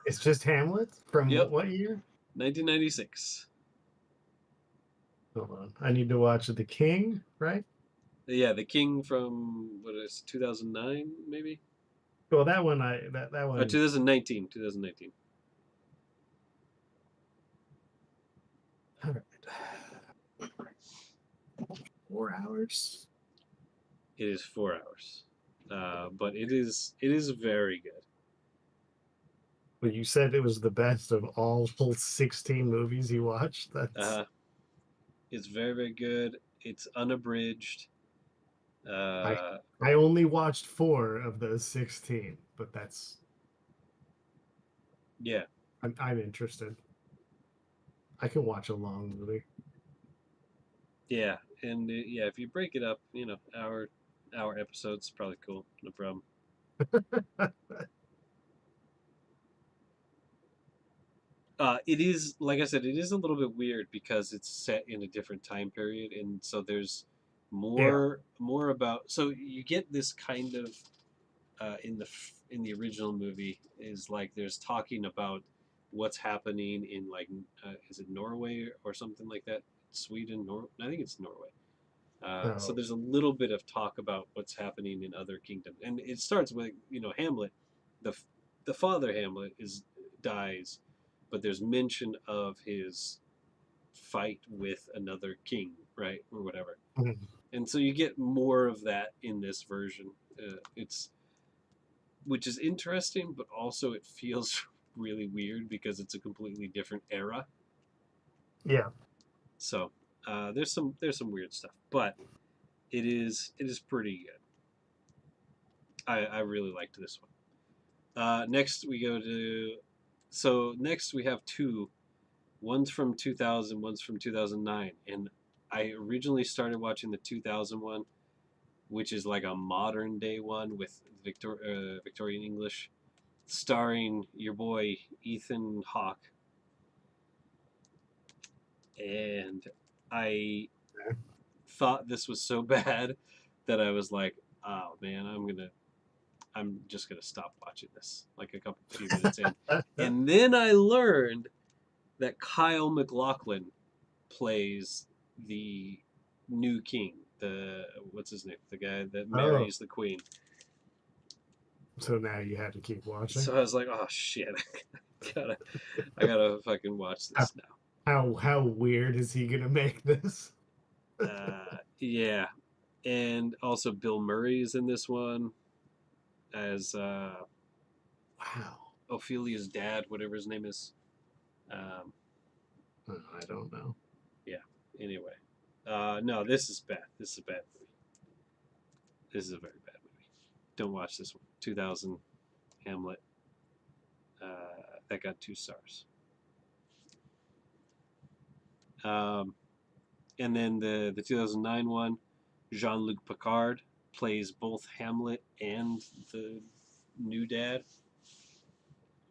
It's just Hamlet from Yep, what year? 1996. Hold on. I need to watch The King, right? Yeah, the King from what is 2009 maybe? Well, that one that Oh, one 2019, 2019. all right. 4 hours. It is 4 hours, but it is very good. Well, you said it was the best of all 16 movies you watched. That's Uh, it's very very good. It's unabridged. I Uh, I only watched 4 of those 16, but that's yeah, I'm interested. I can watch a long movie. yeah, and yeah, if you break it up, hour episodes, probably cool. No problem. It is like I said, it is a little bit weird because it's set in a different time period, and so there's Yeah. more about. So you get this kind of in the original movie is like there's talking about what's happening in like is it Norway or something like that? Sweden, I think it's Norway. So Oh. there's a little bit of talk about what's happening in other kingdoms, and it starts with Hamlet, the the father Hamlet is dies, but there's mention of his fight with another king, right, or whatever, Mhm. and so you get more of that in this version. It's which is interesting, but also it feels really weird because it's a completely different era. Yeah. So there's some weird stuff, but it is pretty good. I really liked this one. Next we go to next we have two. One's from 2000, one's from 2009, and I originally started watching the 2000 one, which is like a modern day one with Victorian English, starring your boy Ethan Hawke, and I thought this was so bad that I was like, oh man, I'm just gonna stop watching this like a few minutes in, and then I learned that Kyle MacLachlan plays the new king. The what's his name? The guy that Oh, marries the queen. so now you have to keep watching. So I was like, oh shit, gotta, I gotta fucking watch How this now. how weird is he gonna make this? Yeah, and also Bill Murray is in this one as Wow. Ophelia's dad, whatever his name is. Um, I don't know. yeah. Anyway, no, this is bad. This is a bad movie. This is a very bad movie. Don't watch this one. 2000 Hamlet. That got 2 stars. Um, and then the 2009 one, Jean-Luc Picard plays both Hamlet and the new dad,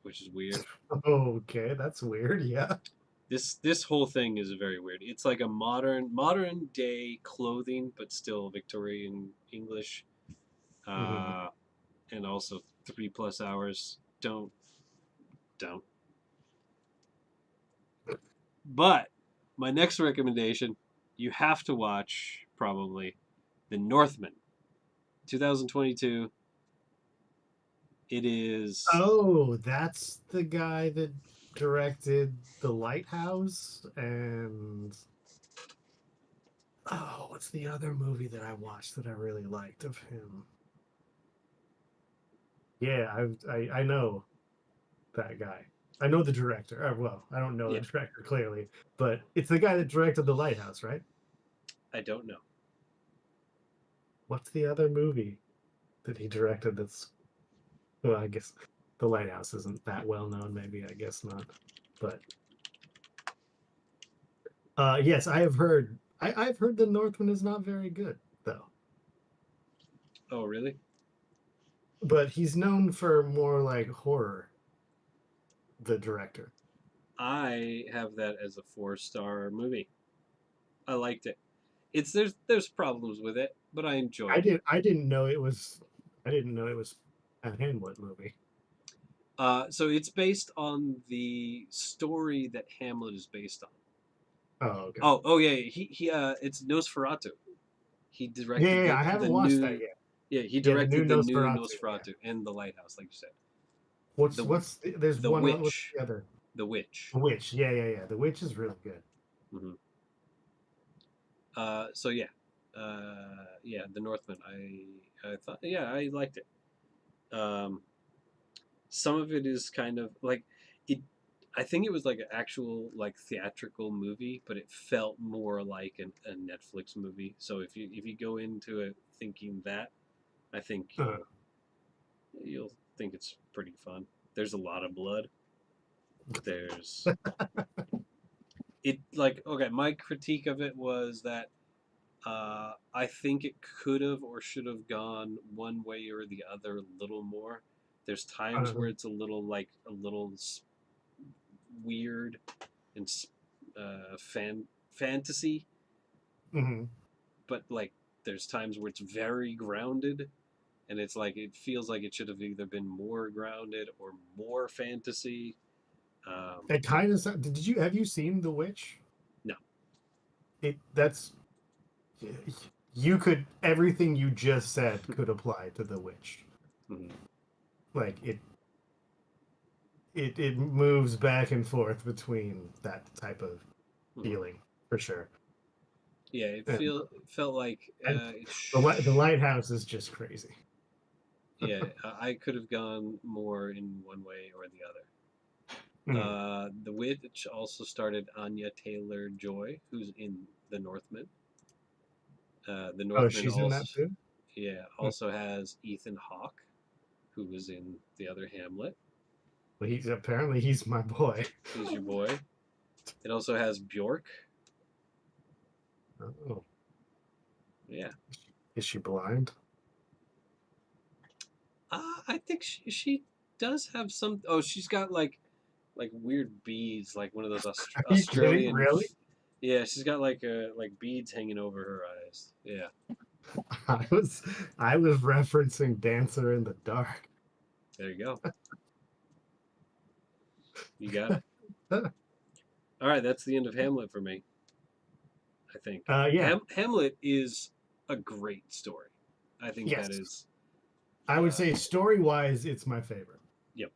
which is weird. Okay, that's weird. Yeah. This whole thing is very weird. It's like a modern day clothing, but still Victorian English, Hmm. uh, and also 3+ hours. Don't. But my next recommendation, you have to watch probably The Northman, 2022. It is. Oh, that's the guy that directed The Lighthouse and oh, what's the other movie that I watched that I really liked of him? Yeah, I know that guy. I know the director. Well, I don't know the Yeah, director clearly, but it's the guy that directed The Lighthouse, right? I don't know. What's the other movie that he directed that's well, I guess The Lighthouse isn't that well known, maybe, I guess not. But yes, I've heard The Northman is not very good, though. Oh, really? But he's known for more like horror, the director. I have that as a 4-star movie. I liked it. There's problems with it, but I enjoyed it. I didn't know it was a Hamlet movie. So it's based on the story that Hamlet is based on. Oh, okay. Oh yeah. He it's Nosferatu. He Yeah, directed yeah, yeah, I the haven't watched that new. yet. Yeah, he Yeah, the new directed the new Nosferatu. Yeah. Nosferatu and the Lighthouse, like you said. The There's the one what's Witch, the other? the Witch. The Witch. Yeah, yeah, yeah. The Witch is really good. Hmm. So yeah, yeah, the Northman. I thought yeah I liked it. Um, some of it is kind of like it. I think it was like an actual like theatrical movie, but it felt more like a Netflix movie. So if you go into it thinking that, I think Uh, you'll think it's pretty fun. There's a lot of blood. There's it like okay. My critique of it was that I think it could have or should have gone one way or the other a little more. There's times uh, where it's a little weird and fantasy, mhm. but like there's times where it's very grounded, and it's like it feels like it should have either been more grounded or more fantasy. It kind of did you have you seen The Witch? No, It that's you could everything you just said could apply to The Witch. Mhm. Like it moves back and forth between that type of Mhm. feeling for sure. Yeah, And, felt like and it the lighthouse is just crazy. yeah, I could have gone more in one way or the other. Mm. The Witch also started Anya Taylor Joy, who's in The Northman. The Oh, Northman she's in also, that too. yeah, Mm. also has Ethan Hawke, who was in the other Hamlet. Well, he's my boy. He's your boy. It also has Bjork. Oh, Yeah, is she blind? I think she does have some. Oh, she's got like weird beads, like one of those Are you kidding? Australian. Really? Yeah, she's got like beads hanging over her eyes. Yeah, I was I was referencing Dancer in the Dark. there you go. You got it. All right, that's the end of Hamlet for me. I think Yeah, Hamlet is a great story. I think that yes. is. I would Uh, say story wise, it's my favorite. yep.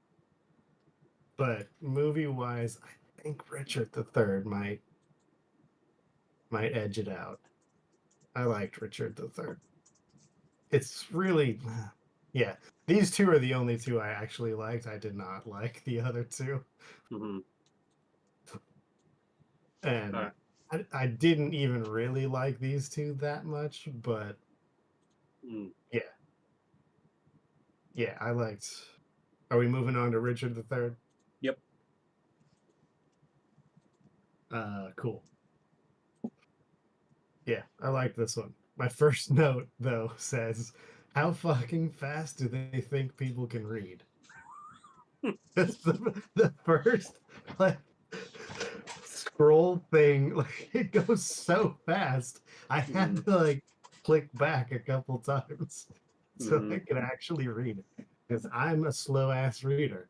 But movie wise, I think Richard the Third might edge it out. I liked Richard the Third. It's really, yeah. These two are the only two I actually liked. I did not like the other two, Hmm. All and right. I didn't even really like these two that much. But Mm, yeah, yeah, I liked. Are we moving on to Richard the Third? yep. Cool. Yeah, I like this one. My first note though says, "How fucking fast do they think people can read?" That's the first like scroll thing. Like it goes so fast. I Hmm. had to like click back a couple times so Hmm. I could actually read it because I'm a slow ass reader.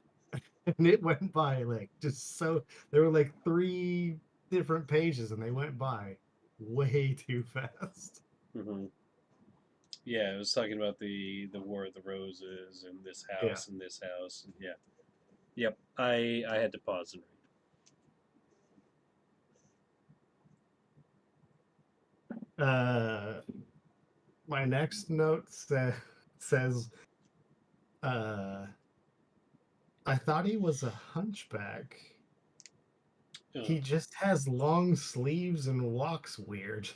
And it went by like just so there were like three different pages and they went by way too fast. Hmm. Yeah, it was talking about the War of the Roses and Yeah. this house, and yeah, yep. I had to pause and Uh, my next note says, uh, I thought he was a hunchback. read. He just has long sleeves and walks weird.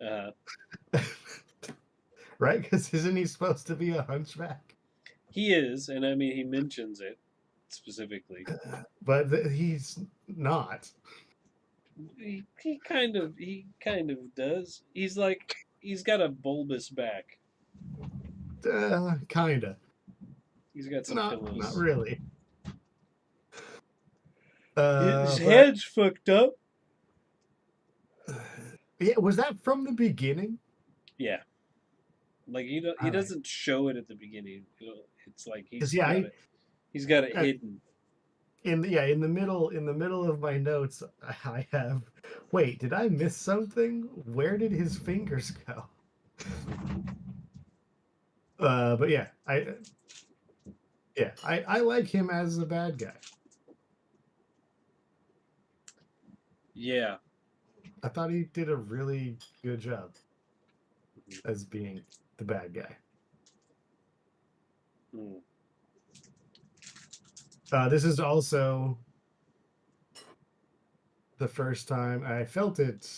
Uh, Right? Because isn't he supposed to be a hunchback? he is, and I mean he mentions it specifically. But he's not. He kind of does. He's like he's got a bulbous back. Kinda. He's got some Not pillows. really. His But head's fucked up. yeah, was that from the beginning? Yeah, like he All right. doesn't show it at the beginning. It's like Because yeah, he's got it I hidden. in the middle of my notes I have. Wait, did I miss something? Where did his fingers go? Hmm. But I like him as the bad guy. Yeah. I thought he did a really good job Hmm. as being the bad guy. Mm. This is also the first time I felt it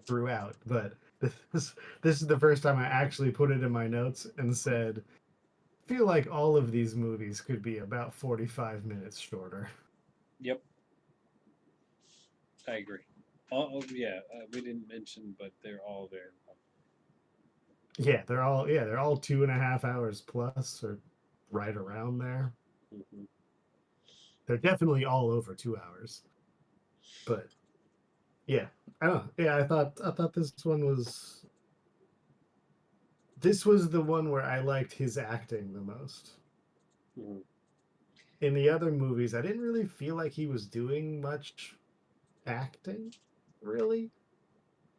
throughout, but this is the first time I actually put it in my notes and said, feel like all of these movies could be about 45 minutes shorter. Yep, I agree. Yeah, we didn't mention, but they're all very long. They're all 2.5 hours plus or right around there. Hmm. They're definitely all over 2 hours. But yeah, I don't know. Yeah, I thought this was the one where I liked his acting the most. Hmm. In the other movies, I didn't really feel like he was doing much acting, really.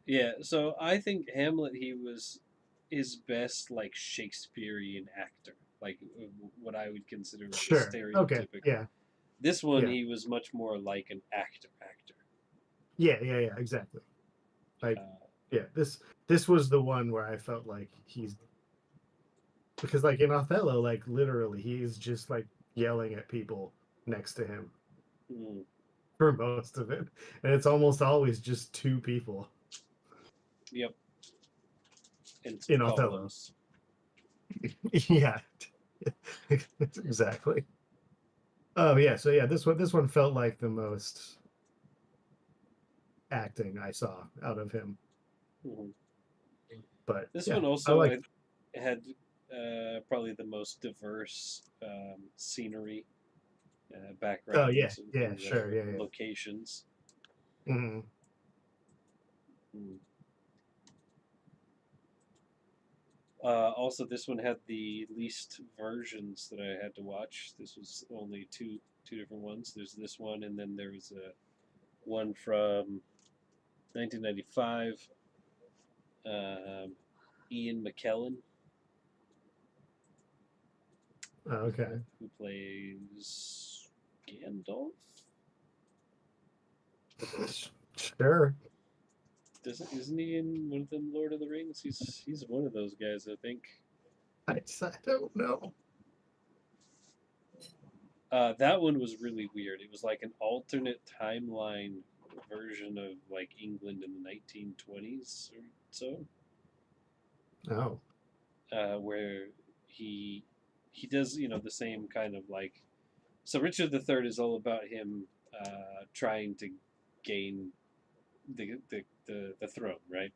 Yeah, so I think Hamlet, he was his best like Shakespearean actor, like what I would consider like a Sure. Okay. stereotypical. Yeah. This one, Yeah. he was much more like an actor. Yeah. Yeah. Yeah. Exactly. Like, Uh, yeah. This was the one where I felt like he's because like in Othello, like literally, he's just like yelling at people next to him mm, for most of it, and it's almost always just two people yep, and in Othello. Carlos. Yeah. Exactly. Oh yeah, so yeah, this one felt like the most acting I saw out of him. Mhm. But This yeah, one I also like. had probably the most diverse scenery, Oh yeah, backgrounds, yeah, and sure, whatever yeah, yeah. locations. Hmm. Mm. Also, this one had the least versions that I had to watch. This was only two different ones. There's this one, and then there was a one from 1995. Ian McKellen, Okay, who plays Gandalf. sure. Isn't he in one of them Lord of the Rings? He's one of those guys, I think. I don't know. That one was really weird. It was like an alternate timeline version of like England in the 1920s or so, Oh, where he he does the same kind of like. So Richard III is all about him trying to gain the throne, right?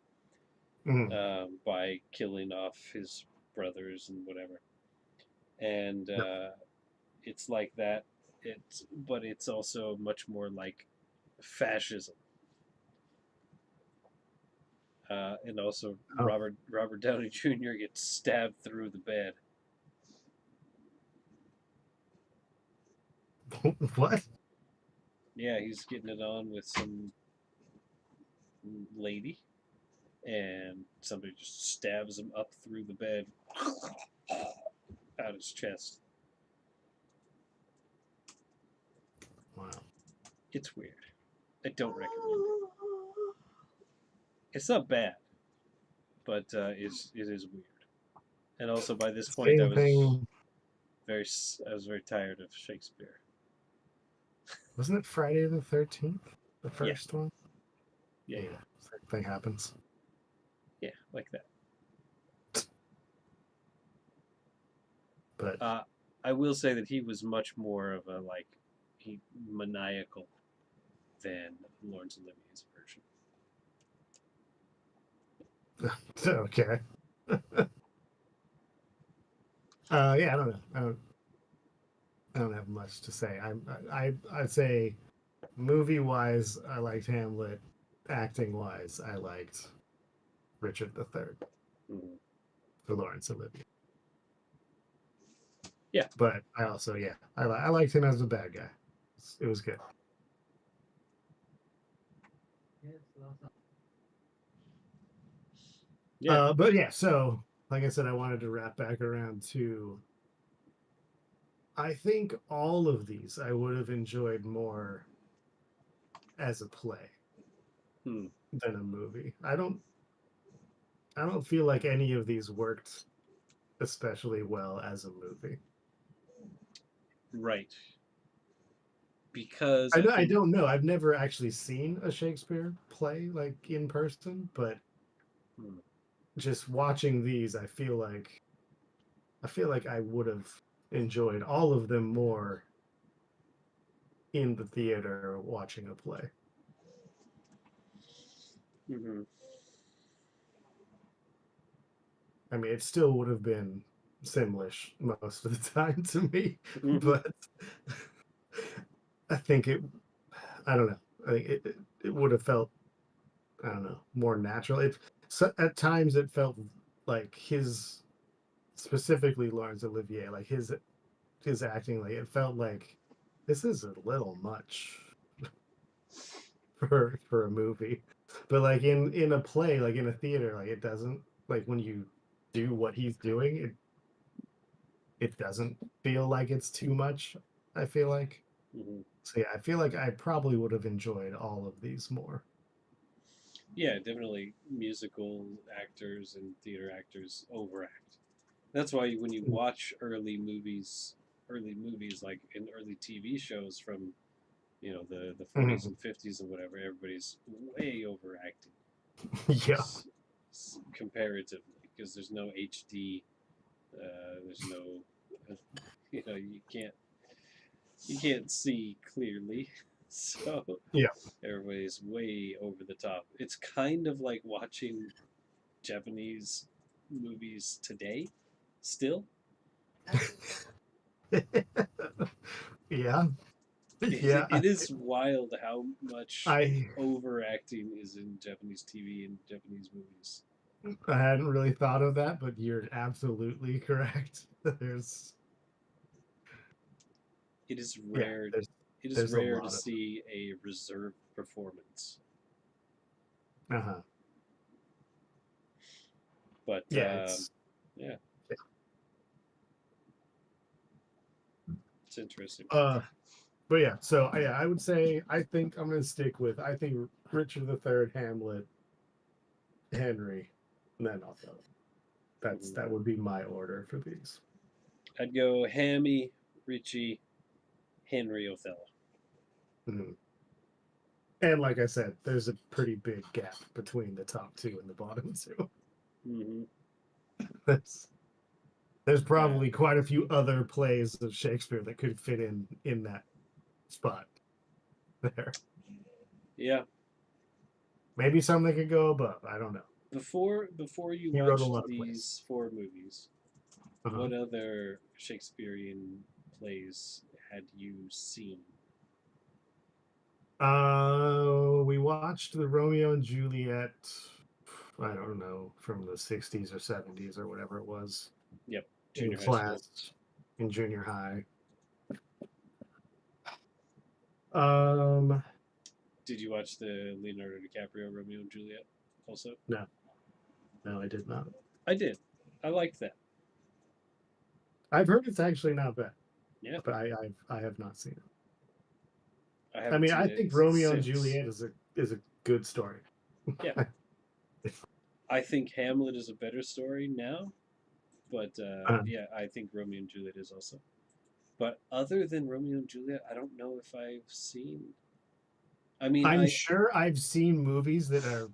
mm, By killing off his brothers and whatever, and no. it's like that. But it's also much more like fascism, and also Oh, Robert Downey Jr. gets stabbed through the bed. what? Yeah, he's getting it on with some lady, and somebody just stabs him up through the bed, out his chest. Wow. It's weird. I don't recommend it. It's not bad, but it is weird. And also by this point, Same thing. very I was very tired of Shakespeare. Wasn't it Friday the 13th? The Yeah, first one? yeah, Yeah, yeah, same thing happens. yeah, like that. But Uh, I will say that he was much more of a like he maniacal than Laurence Olivier's version. okay. Yeah, I don't know. I don't have much to say. I'd say movie wise, I liked Hamlet. Acting wise, I liked Richard III Mm. for Laurence Olivier. Yeah, But I also, yeah, I liked him as a bad guy. It was good. yeah. But yeah, so like I said, I wanted to wrap back around to. I think all of these I would have enjoyed more as a play Hmm. than a movie. I don't feel like any of these worked especially well as a movie. Right. Because I I know I think don't know. I've never actually seen a Shakespeare play like in person, but hmm, just watching these, I feel like I would have enjoyed all of them more in the theater watching a play. hmm. I mean, it still would have been Simlish most of the time to me, Hmm. but I think it. I don't know. I think it would have felt, I don't know, more natural. So at times it felt like his, specifically Laurence Olivier, like his acting, like it felt like this is a little much for a movie. But like in a play, like in a theater, like it doesn't, like when you do what he's doing, it doesn't feel like it's too much, I feel like. Hmm. So yeah, I feel like I probably would have enjoyed all of these more. Yeah, definitely musical actors and theater actors overact. That's why when you watch early movies like in early TV shows from the 40s Mhm. and 50s and whatever, everybody's way overacting Yeah. comparatively because there's no HD, there's no you can't see clearly, so Yeah. everybody's way over the top. It's kind of like watching Japanese movies today, still. Yeah. It, Yeah. it is wild how much I overacting is in Japanese TV and Japanese movies. I hadn't really thought of that, but you're absolutely correct. There's It is yeah, rare. there's It is there's a rare to lot of see a reserved performance, uh-huh. but Yeah, it's yeah, it's interesting. but yeah, so yeah, I would say I think I'm gonna stick with I think Richard III, Hamlet, Henry, and then Othello. Mhm. That would be my order for these. I'd go Hammy, Richie, Henry, Othello. Mhm. And like I said, there's a pretty big gap between the top two and the bottom two. Hmm. There's, there's Uh, probably quite a few other plays of Shakespeare that could fit in that spot there. yeah. Maybe some that could go above. I don't know. Before you He wrote a watched lot of plays. these four movies, Uh-huh. what other Shakespearean plays had you seen? We watched the Romeo and Juliet. I don't know, from the 60s or 70s or whatever it was Yep, in junior high school. class in junior high. Um, Did you watch the Leonardo DiCaprio Romeo and Juliet? Also, no, no, I did not. I did. I liked that. I've heard it's actually not bad, Yeah, but I have not seen it. I I haven't mean, seen I it think Romeo and since. Juliet is a good story. Yeah, I think Hamlet is a better story now, but Um, yeah, I think Romeo and Juliet is also. But other than Romeo and Juliet, I don't know if I've seen. I mean, I'm sure I've seen movies that are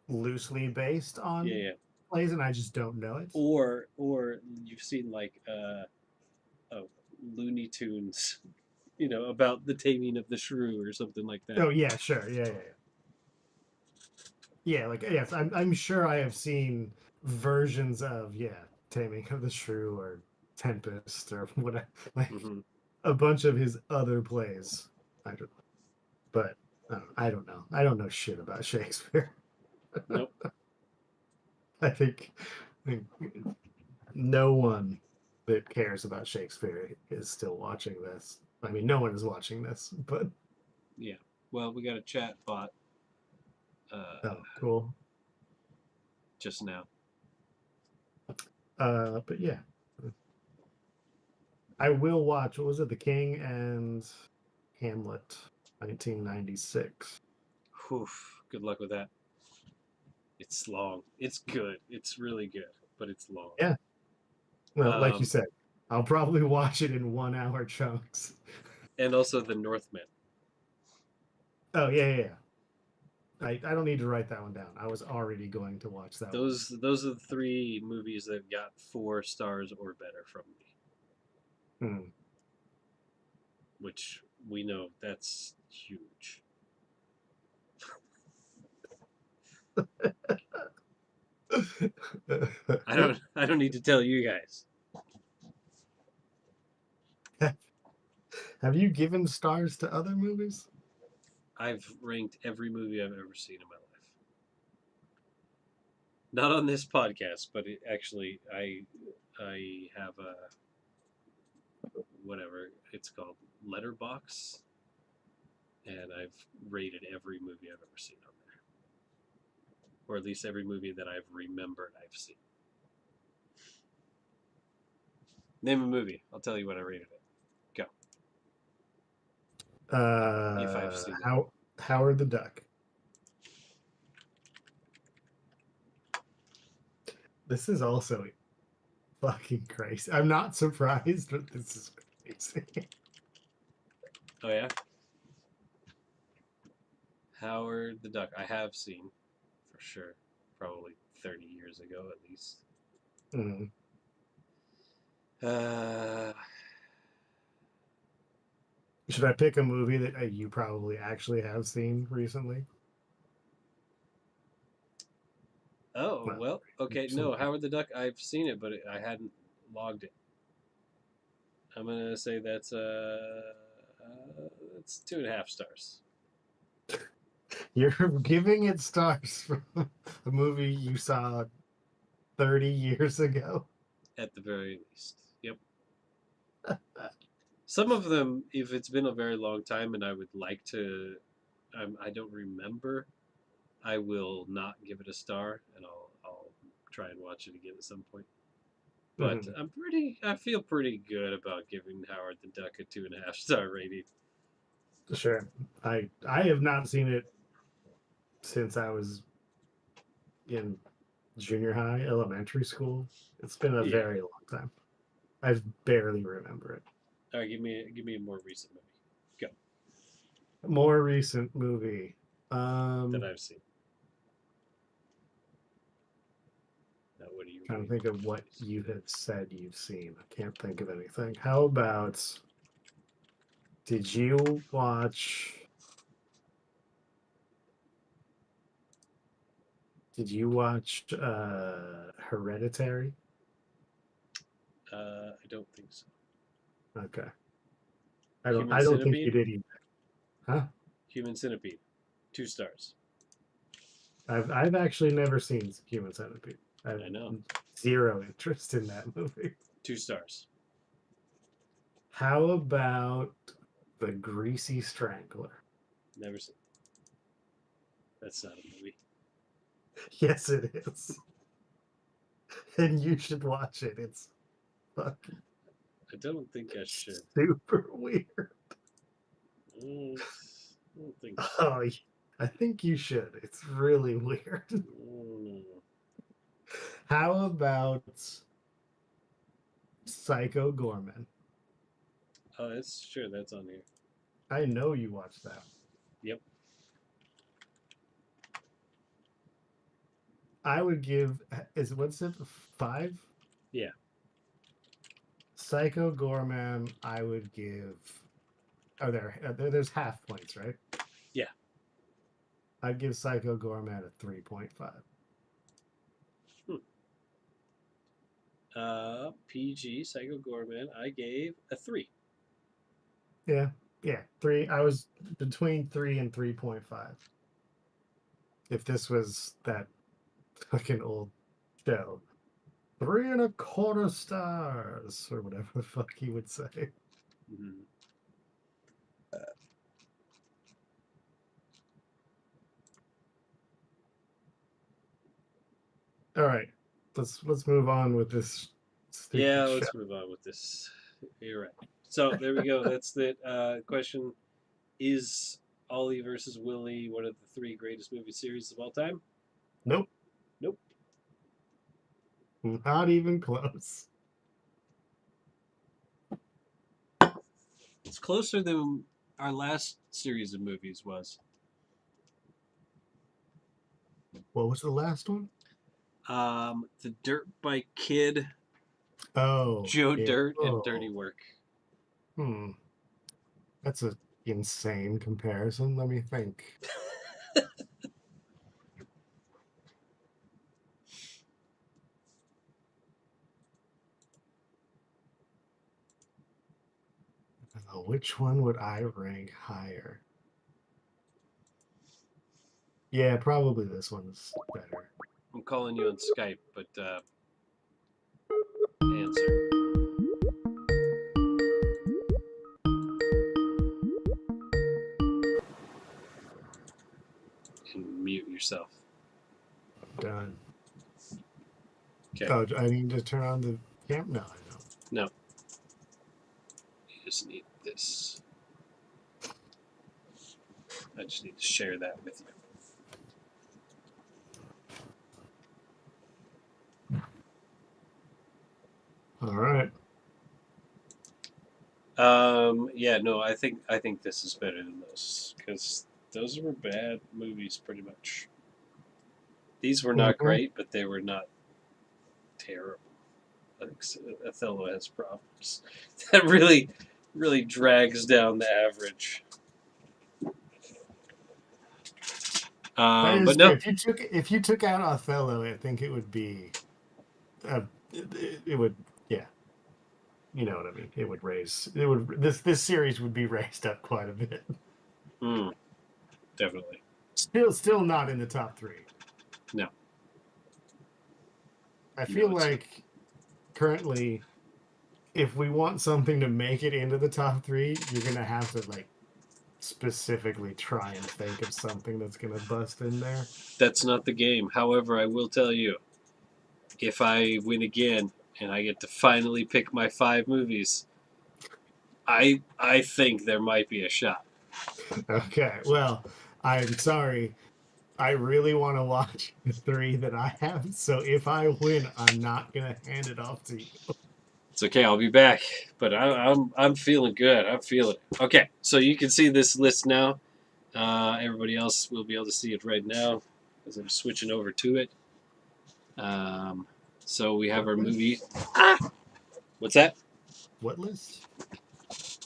loosely based yeah, on yeah. plays, and I just don't know it. Or you've seen like oh, Looney Tunes, about the taming of the shrew or something like that. Oh yeah, sure, yeah. Like yes, I'm sure I have seen versions of Taming of the Shrew or Tempest or whatever, like Hmm. a bunch of his other plays. I don't, but I don't know. I don't know shit about Shakespeare. Nope. I think no one that cares about Shakespeare is still watching this. I mean, no one is watching this, but Yeah. Well, we got a chat bot oh, cool. just now. But yeah, I will watch. What was it? The King and Hamlet, 1996. Whew, good luck with that. It's long. It's good. It's really good, but it's long. Yeah. Well, like you Um, said, I'll probably watch it in 1 hour chunks. and also the Northman. Oh yeah. I don't need to write that one down. I was already going to watch that one. Those are the three movies that got 4 stars or better from me, Hmm. which we know that's huge. I don't need to tell you guys. Have you given stars to other movies? I've ranked every movie I've ever seen in my life. Not on this podcast, but actually, I have a whatever it's called letterbox, and I've rated every movie I've ever seen on there, or at least every movie that I've remembered I've seen. Name a movie. I'll tell you what I rated it. Go. If I've seen it. Howard the Duck. This is also fucking crazy. I'm not surprised, but this is crazy. Oh yeah. Howard the Duck. I have seen, for sure, probably 30 years ago at least. Mm. Should I pick a movie that you probably actually have seen recently? Oh, well, okay. No, Howard the Duck, I've seen it, but I hadn't logged it. I'm going to say that's 2.5 stars. You're giving it stars from a movie you saw 30 years ago? At the very least. Yep. Some of them, if it's been a very long time and I would like to, I don't remember, I will not give it a star, and I'll try and watch it again at some point. But I feel pretty good about giving Howard the Duck a 2.5 star rating. Sure. I have not seen it since I was in junior high, elementary school. It's been a very long time. I barely remember it. All right, give me a more recent movie. Go. More recent movie that I've seen. Now, what do you? Trying to think of what you have said you've seen. I can't think of anything. How about? Did you watch? Hereditary? I don't think so. Okay. I don't think you did either. Huh? Human Centipede, 2 stars. I've actually never seen Human Centipede. I know. Zero interest in that movie. 2 stars. How about The Greasy Strangler? Never seen. That's not a movie. Yes, it is. And you should watch it. It's fucking. I don't think I should. Super weird. I don't think so. Oh, I think you should. It's really weird. How about Psycho Gorman? Oh, that's on here. I know you watched that. Yep. I would give what's it 5? Yeah. Psycho Gorman, I would give. Oh, there's half points, right? Yeah. I'd give Psycho Gorman a 3.5. PG Psycho Gorman, I gave a 3. Yeah, 3. I was between 3 and 3.5. If this was that fucking old show, 3.25 stars, or whatever the fuck he would say. Mm-hmm. All right, let's move on with this. Let's move on with this. You're right. So there we go. That's the question. Is Ollie versus Willy one of the 3 greatest movie series of all time? Nope. Not even close. It's closer than our last series of movies was. What was the last one? The Dirt Bike Kid. Oh, Joe Dirt and Dirty Work. That's an insane comparison. Let me think. Which one would I rank higher? Yeah, probably this one's better. I'm calling you on Skype, but answer. mute yourself. Done. Okay. Oh, I need to turn on the camera? No, I don't. No. You just need this. I just need to share that with you. All right. Yeah, no, I think this is better than those because those were bad movies, pretty much. These were not great, but they were not terrible. I think Othello has problems that really, really drags down the average. But no, if you took out Othello, I think it would be, it would, yeah. You know what I mean? It would this series would be raised up quite a bit. Definitely. Still not in the top 3. No. I feel like currently, if we want something to make it into the top 3, you're gonna have to like specifically try and think of something that's gonna bust in there. That's not the game. However, I will tell you, if I win again and I get to finally pick my 5 movies, I think there might be a shot. Okay, well, I'm sorry. I really want to watch the 3 that I have, so if I win, I'm not gonna hand it off to you. It's okay, I'll be back, but I'm feeling good. I'm feeling it. Okay, so you can see this list now. Everybody else will be able to see it right now as I'm switching over to it. So we have our movie. What's that? What list?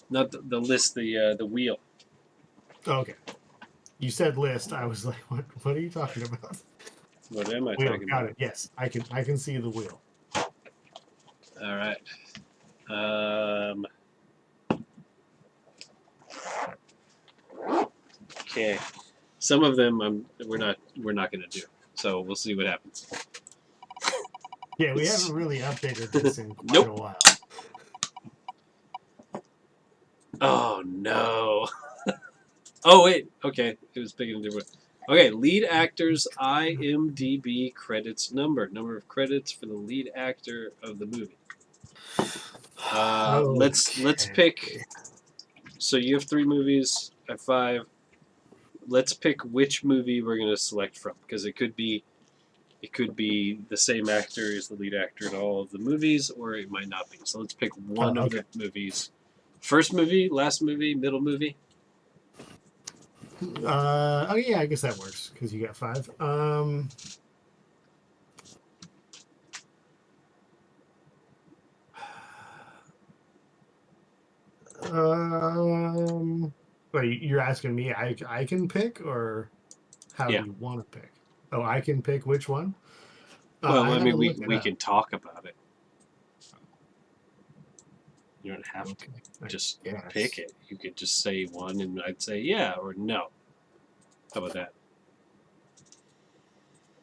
Not the list, the wheel. Oh, okay. You said list. I was like, what are you talking about? What am I Wheel, talking got about? it. Yes, I can see the wheel. All right. Okay. Some of them we're not going to do. So we'll see what happens. Yeah, we haven't really updated this in quite a while. Oh no. Oh wait. Okay, it was big and different. Okay, lead actor's IMDb credits number of credits for the lead actor of the movie. Let's pick. So you have 3 movies. I have 5. Let's pick which movie we're going to select from because it could be the same actor as the lead actor in all of the movies, or it might not be. So let's pick one of the movies. First movie, last movie, middle movie. Oh yeah, I guess that works because you got 5. Wait, you're asking me? I can pick, or how do you want to pick? Oh, I can pick which one. Well, I mean, we can talk about it. You don't have to just pick it. You could just say one, and I'd say yeah or no. How about that?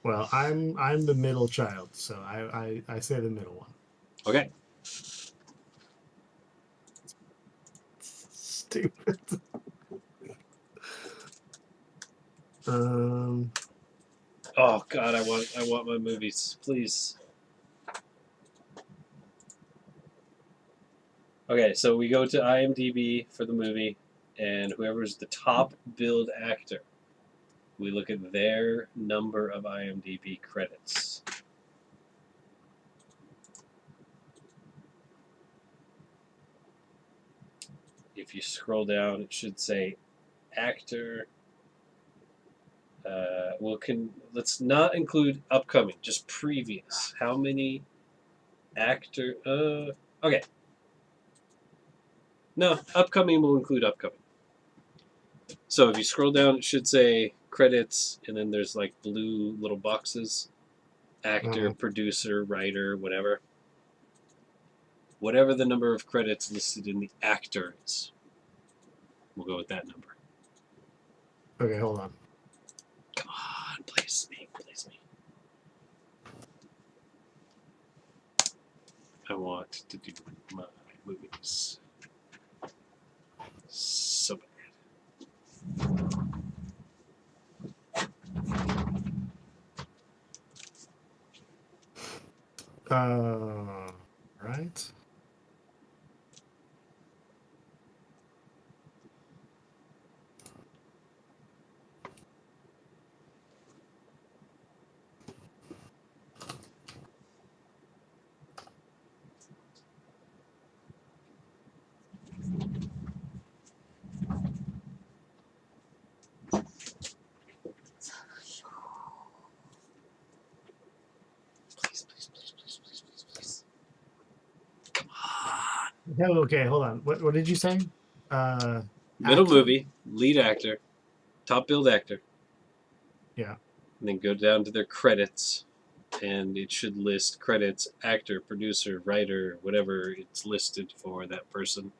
Well, I'm the middle child, so I say the middle one. Okay. Stupid. Oh God, I want my movies, please. Okay, so we go to IMDb for the movie, and whoever's the top billed actor, we look at their number of IMDb credits. If you scroll down, it should say actor. Let's not include upcoming, just previous. How many actor? Okay. No, upcoming will include upcoming. So if you scroll down, it should say credits, and then there's like blue little boxes. Actor, producer, writer, whatever. Whatever the number of credits listed in the actor is. We'll go with that number. Okay, hold on. Come on, please me. I want to do my movies. So bad. Right. Please, please, please, please, please, please, please. Come on. Oh, okay, hold on. What did you say? Middle Actor? movie, lead actor, top billed actor, Yeah. and then go down to their credits, and it should list credits, actor, producer, writer, whatever it's listed for that person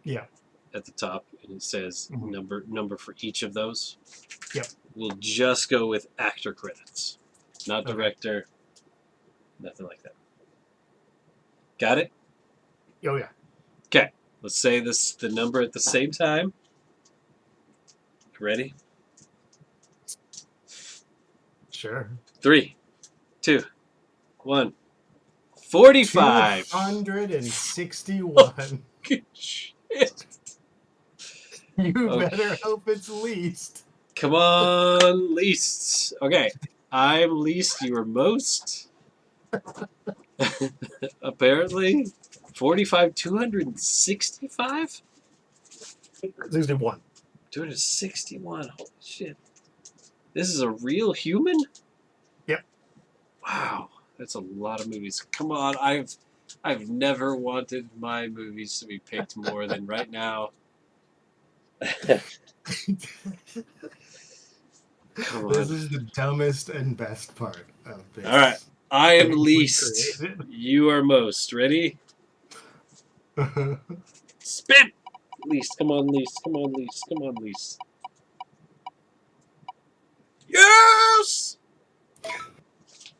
Yeah. at the top, and it says Mhm. number for each of those. Yep. We'll just go with actor credits, not Okay. director, nothing like that. Got it? Oh yeah. Okay. Let's say the number at the same time. Ready? Sure. 3, 2, 1. 45. 261. Good shit. You Okay. better hope it's least. Come on, least. Okay. I'm least, you are most. Apparently. 45, 265? 61. 261. Holy shit. This is a real human? Yep. Wow. That's a lot of movies. Come on, I've never wanted my movies to be picked more than right now. Come This on. is the dumbest and best part of this. All right. I am thing we least. created. You are most. Ready? Spin! Least. Come on, least. Come on, least. Come on, least. Yes!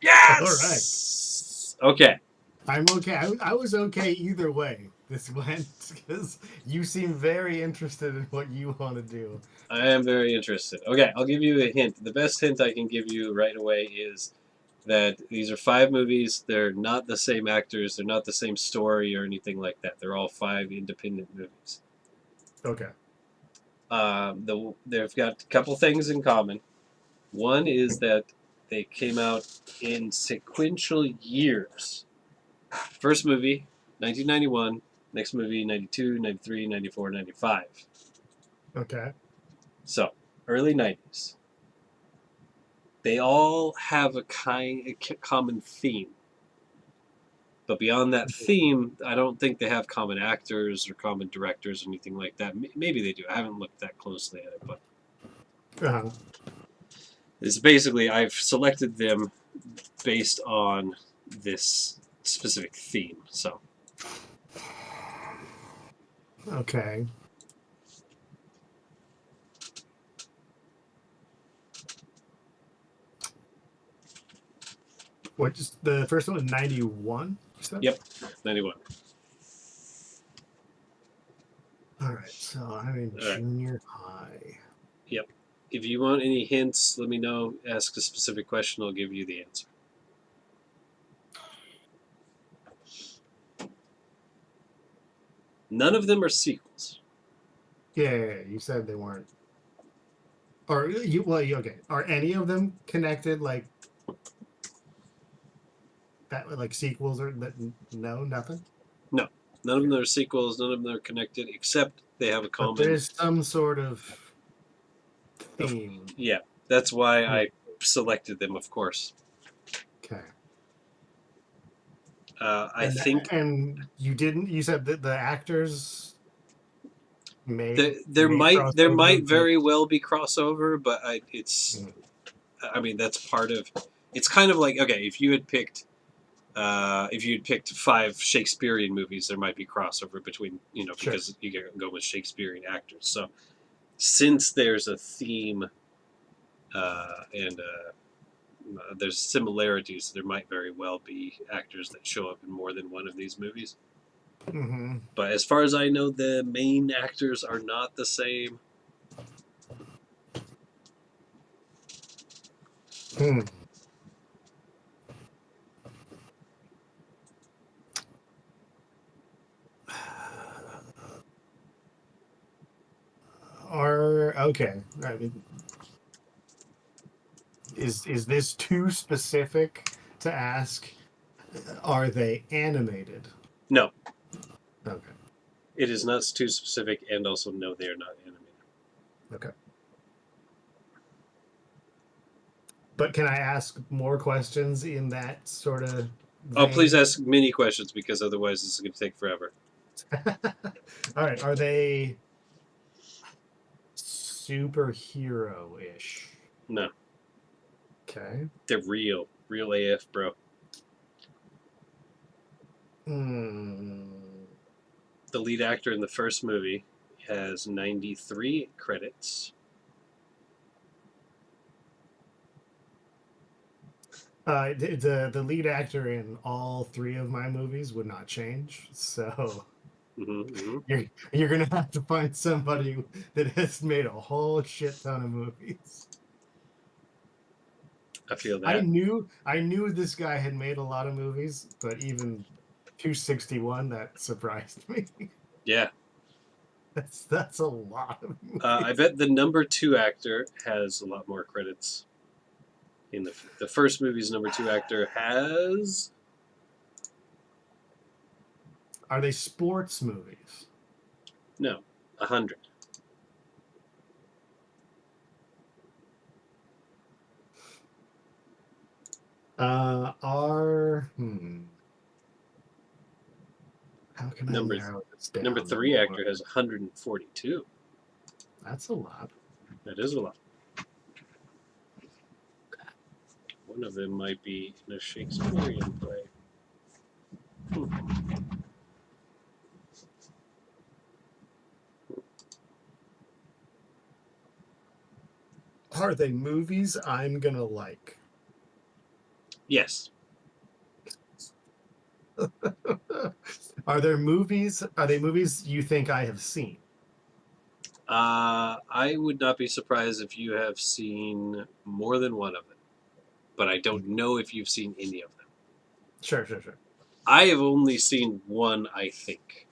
Yes! All right. Okay. I'm okay. I was okay either way this went because you seem very interested in what you want to do. I am very interested. Okay, I'll give you a hint. The best hint I can give you right away is that these are 5 movies. They're not the same actors. They're not the same story or anything like that. They're all 5 independent movies. Okay. They've got a couple things in common. One is that they came out in sequential years. First movie, 1991. Next movie, 92, 93, 94, 95. Okay. So, early 90s. They all have a common theme. But beyond that theme, I don't think they have common actors or common directors or anything like that. Maybe they do. I haven't looked that closely at it, but Uh-huh. it's basically I've selected them based on this specific theme. So, Okay. What? Just the first one was 91. yep, 91. All right. So I'm in All right. junior high. Yep. If you want any hints, let me know. Ask a specific question. I'll give you the answer. None of them are sequels. Yeah. You said they weren't. Or you? Well, okay. Are any of them connected? Like that? Like sequels or that? No, nothing. No, none of them are sequels. None of them are connected, except they have a But common. there's some sort of theme. Yeah, that's why I selected them, of course. Okay. I think And you didn't. You said that the actors may there cross might over, but very well be crossover, but I mean that's part of. It's kind of like okay, if you had picked 5 Shakespearean movies, there might be crossover between Sure. because you can go with Shakespearean actors. So since there's a theme and there's similarities, there might very well be actors that show up in more than one of these movies. Mm-hmm. But as far as I know, the main actors are not the same. Okay. I mean, is this too specific to ask? Are they animated? No, Okay. it is not too specific, and also no, they are not animated. Okay. But can I ask more questions in that sort of Oh, please vein? ask many questions because otherwise this is going to take forever. All right. Are they superhero-ish? No, Okay. they're real AF, bro. Hmm. The lead actor in the first movie has 93 credits. The lead actor in all three of my movies would not change. So Mm-hmm. you're gonna have to find somebody that has made a whole shit ton of movies. I feel I that. knew I knew this guy had made a lot of movies, but even 261, that surprised me. Yeah. That's a lot of I movies. bet the number 2 actor has a lot more credits. In the first movie's number 2 actor has Are they sports movies? no 100. Are how can I Number narrow this number down 3 more? actor has 142. That's a lot. That is a lot. One of them might be in a Shakespearean play. Are they movies I'm gonna like? Yes. Are there movies? Are they movies you think I have seen? I would not be surprised if you have seen more than one of them, but I don't know if you've seen any of them. Sure. I have only seen one, I think.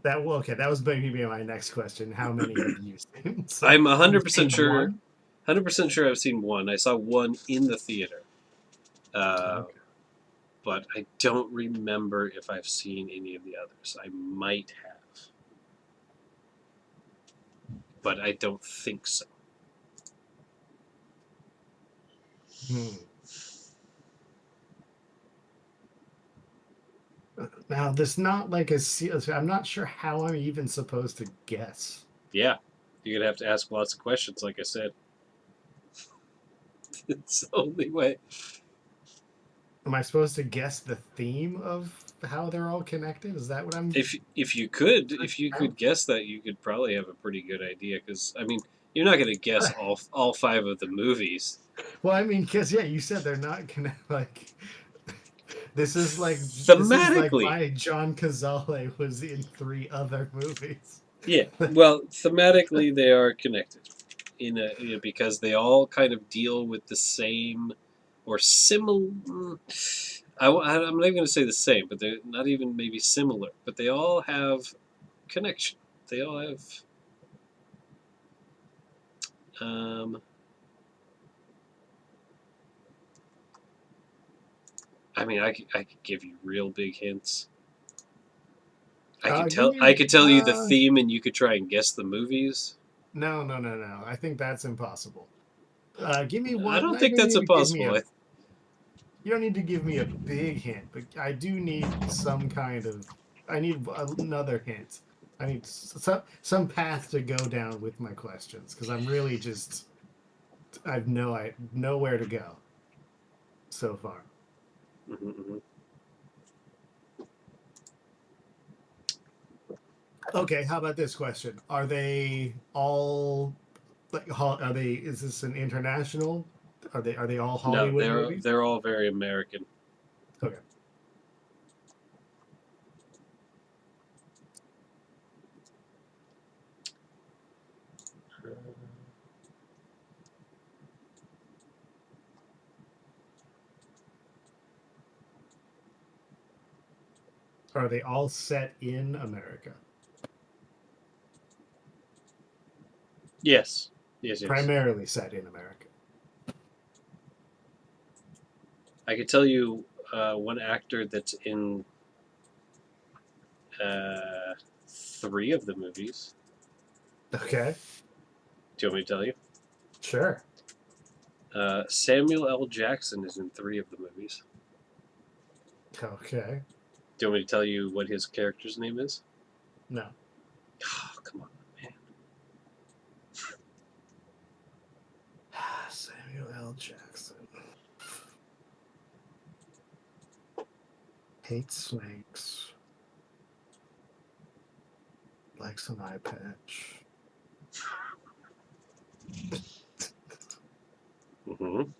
Okay. That was going to be my next question. How many have you seen? So I'm you've 100% seen sure. one. 100% sure I've seen one. I saw one in the theater. Okay. But I don't remember if I've seen any of the others. I might have. But I don't think so. Hmm. Now, this not like I'm not sure how I'm even supposed to guess. Yeah. You're going to have to ask lots of questions, like I said. It's the only way. Am I supposed to guess the theme of how they're all connected? Is that what I'm? If you could guess that, you could probably have a pretty good idea. Because I mean, you're not going to guess all 5 of the movies. Well, I mean, because yeah, you said they're not gonna like. This is like Thematically, why John Cazale was in 3 other movies. yeah. Well, thematically, they are connected because they all kind of deal with the same or similar. I'm not even going to say the same, but they're not even maybe similar. But they all have connection. They all have. I mean, I could give you real big hints. Give me I could tell you the theme, and you could try and guess the movies. no. I think that's impossible. Give me I one. don't Not think even that's need to give me impossible. a. You don't need to give me a big hint, but I do need some kind of. I need another hint. I need some path to go down with my questions because I'm really just. I nowhere to go so far. Mm-hmm. Okay, how about this question? Are they all like are they is this an international? Are they all No, Hollywood movies? they're all very American. Okay. Are they all set in America? Yes. Yes, yes. Primarily set in America. I could tell you one actor that's in 3 of the movies. Okay. Do you want me to tell you? Sure. Samuel L. Jackson is in 3 of the movies. Okay. Do you want me to tell you what his character's name is? No. Oh, come on, man. Samuel L. Jackson. Hates snakes. Likes an eye patch. Mm-hmm.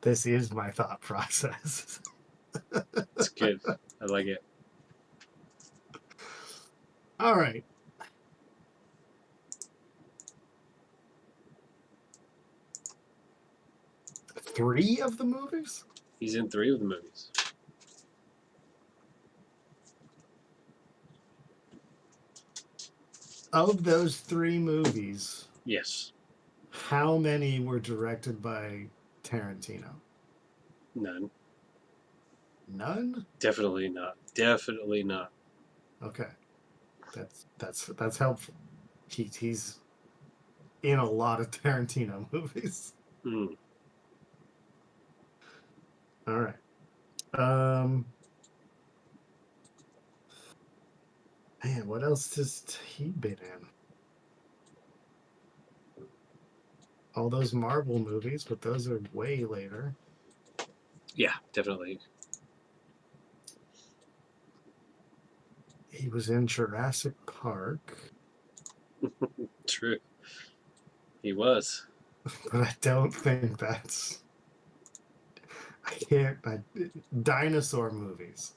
This is my thought process. It's good. I like it. All right. Three of the movies? He's in 3 of the movies. Of those 3 movies, Yes. how many were directed by Tarantino? None. None? Definitely not. Definitely not. Okay. That's helpful. He's in a lot of Tarantino movies. Mm. All right. Man, what else has he been in? All those Marvel movies, but those are way later. Yeah, definitely. He was in Jurassic Park, True. He was. but I don't think that's. I can't. Dinosaur movies.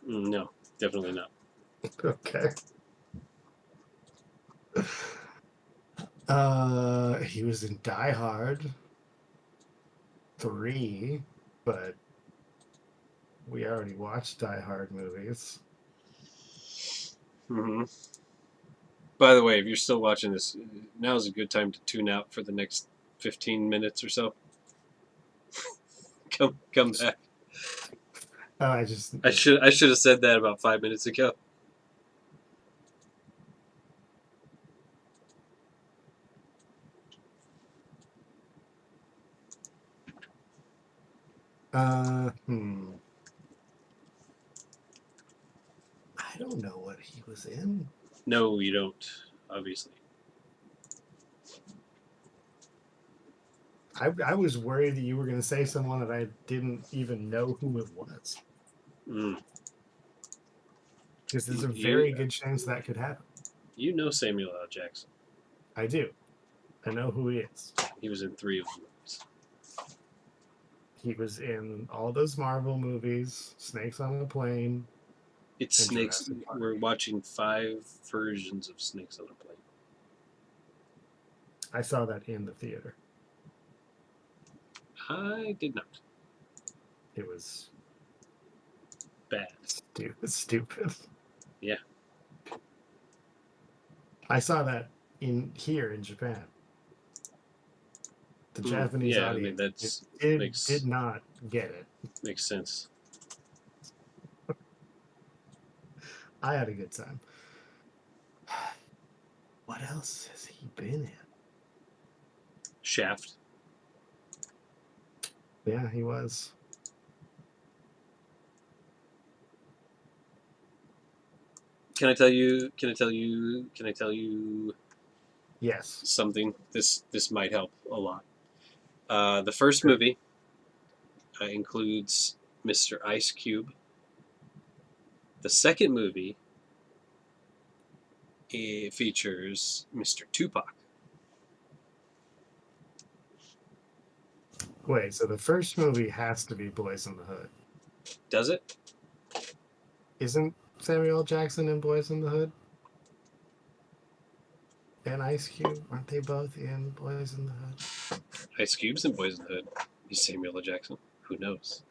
No, definitely not. Okay. He was in Die Hard 3, but we already watched Die Hard movies. Mm-hmm. By the way, if you're still watching this, now's a good time to tune out for the next 15 minutes or so. Come back. Oh, I should have said that about 5 minutes ago. I don't know what he was in. No, you don't. Obviously. I was worried that you were going to say someone that I didn't even know who it was. Because there's a very good chance that could happen. You know Samuel L. Jackson. I do. I know who he is. He was in 3 of the movies. He was in all those Marvel movies, Snakes on a Plane. It's Snakes. We're watching 5 versions of Snakes on a Plane. I saw that in the theater. I did not. It was bad. Stupid. Yeah. I saw that here in Japan. The Japanese audience did not get it. Makes sense. I had a good time. What else has he been in? Shaft. Yeah, he was. Can I tell you? Yes. Something. This might help a lot. The first movie includes Mr. Ice Cube. The second movie features Mr. Tupac. Wait, so the first movie has to be Boys in the Hood. Does it? Isn't Samuel L. Jackson in Boys in the Hood? And Ice Cube, aren't they both in Boys in the Hood? Ice Cube's in Boys in the Hood. Is Samuel L. Jackson? Who knows?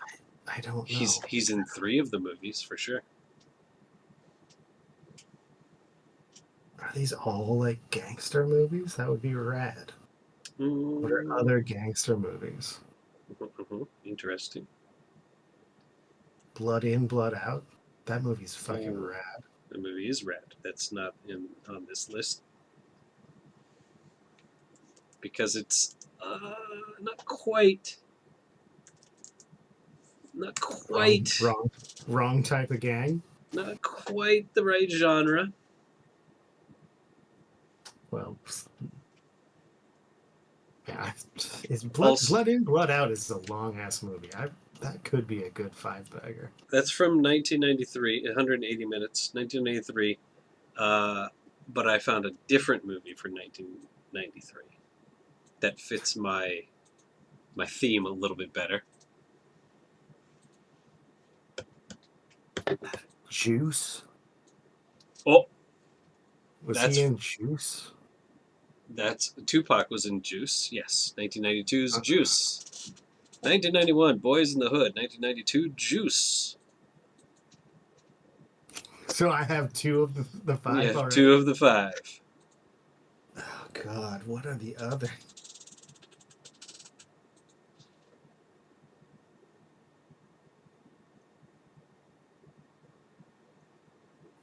I don't know. He's in 3 of the movies for sure. Are these all like gangster movies? That would be rad. What are Mm, other gangster movies? interesting. Blood In, Blood Out. That movie's fucking Oh, rad. the movie is red. That's not on this list because it's not quite, not Wrong, quite, wrong, wrong type of gang. not quite the right genre. Well, yeah, it's Also, Blood In, Blood Out is a long ass movie. That could be a good five bagger. that's from 1993, 180 minutes, 1993. Uh, but I found a different movie for 1993 that fits my theme a little bit better. Juice. Oh, Was that's he in Juice? that's Tupac was in Juice. Yes, 1992's Juice. 1991, Boys in the Hood. 1992, Juice. So I have two of the We five have already. two of the five. Oh God, what are the other?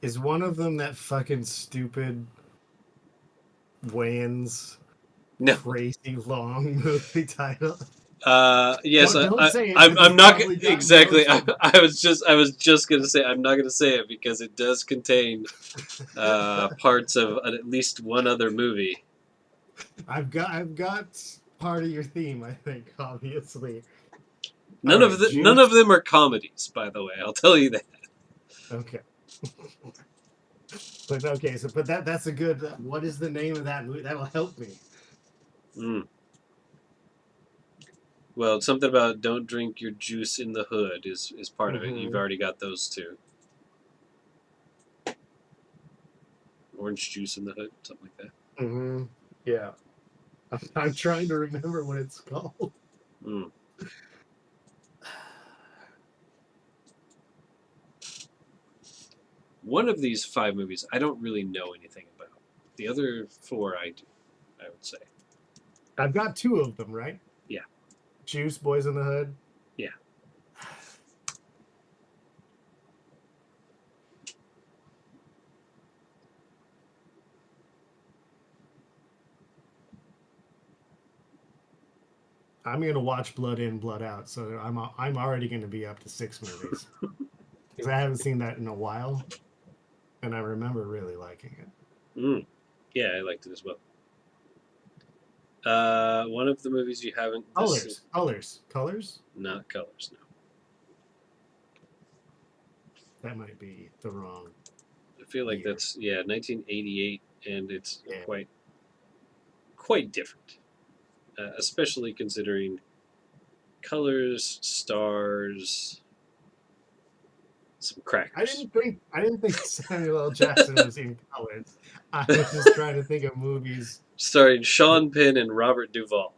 Is one of them that fucking stupid Wayans No. crazy long movie title? Yes, Don't say it because I'm it's not probably got exactly. most. I was just gonna say I'm not gonna say it because it does contain parts of at least one other movie. I've got part of your theme, I think, obviously. All right, None Juice. of them are comedies, by the way. I'll tell you that. Okay. But okay, so but that's a good. What is the name of that movie? That'll help me. Mm. Well, something about don't drink your juice in the hood is part of it. You've Mm-hmm. already got those two. Orange juice in the hood, something like that. Mm-hmm. Yeah. I'm trying to remember what it's called. Mm. One of these five movies I don't really know anything about. The other four I do, I would say. I've got two of them, right? Yeah. Juice, Boys in the Hood. Yeah. I'm gonna watch Blood In, Blood Out, so I'm already gonna be up to 6 movies because I haven't seen that in a while, and I remember really liking it. Mm. Yeah, I liked it as well. One of the movies you haven't. Colors. Not Colors. No. That might be the wrong I feel like year. that's 1988, and it's Yeah. quite different, especially considering colors, stars, some crackers. I didn't think Samuel L. Jackson was in Colors. I was just trying to think of movies. Starring Sean Penn and Robert Duvall.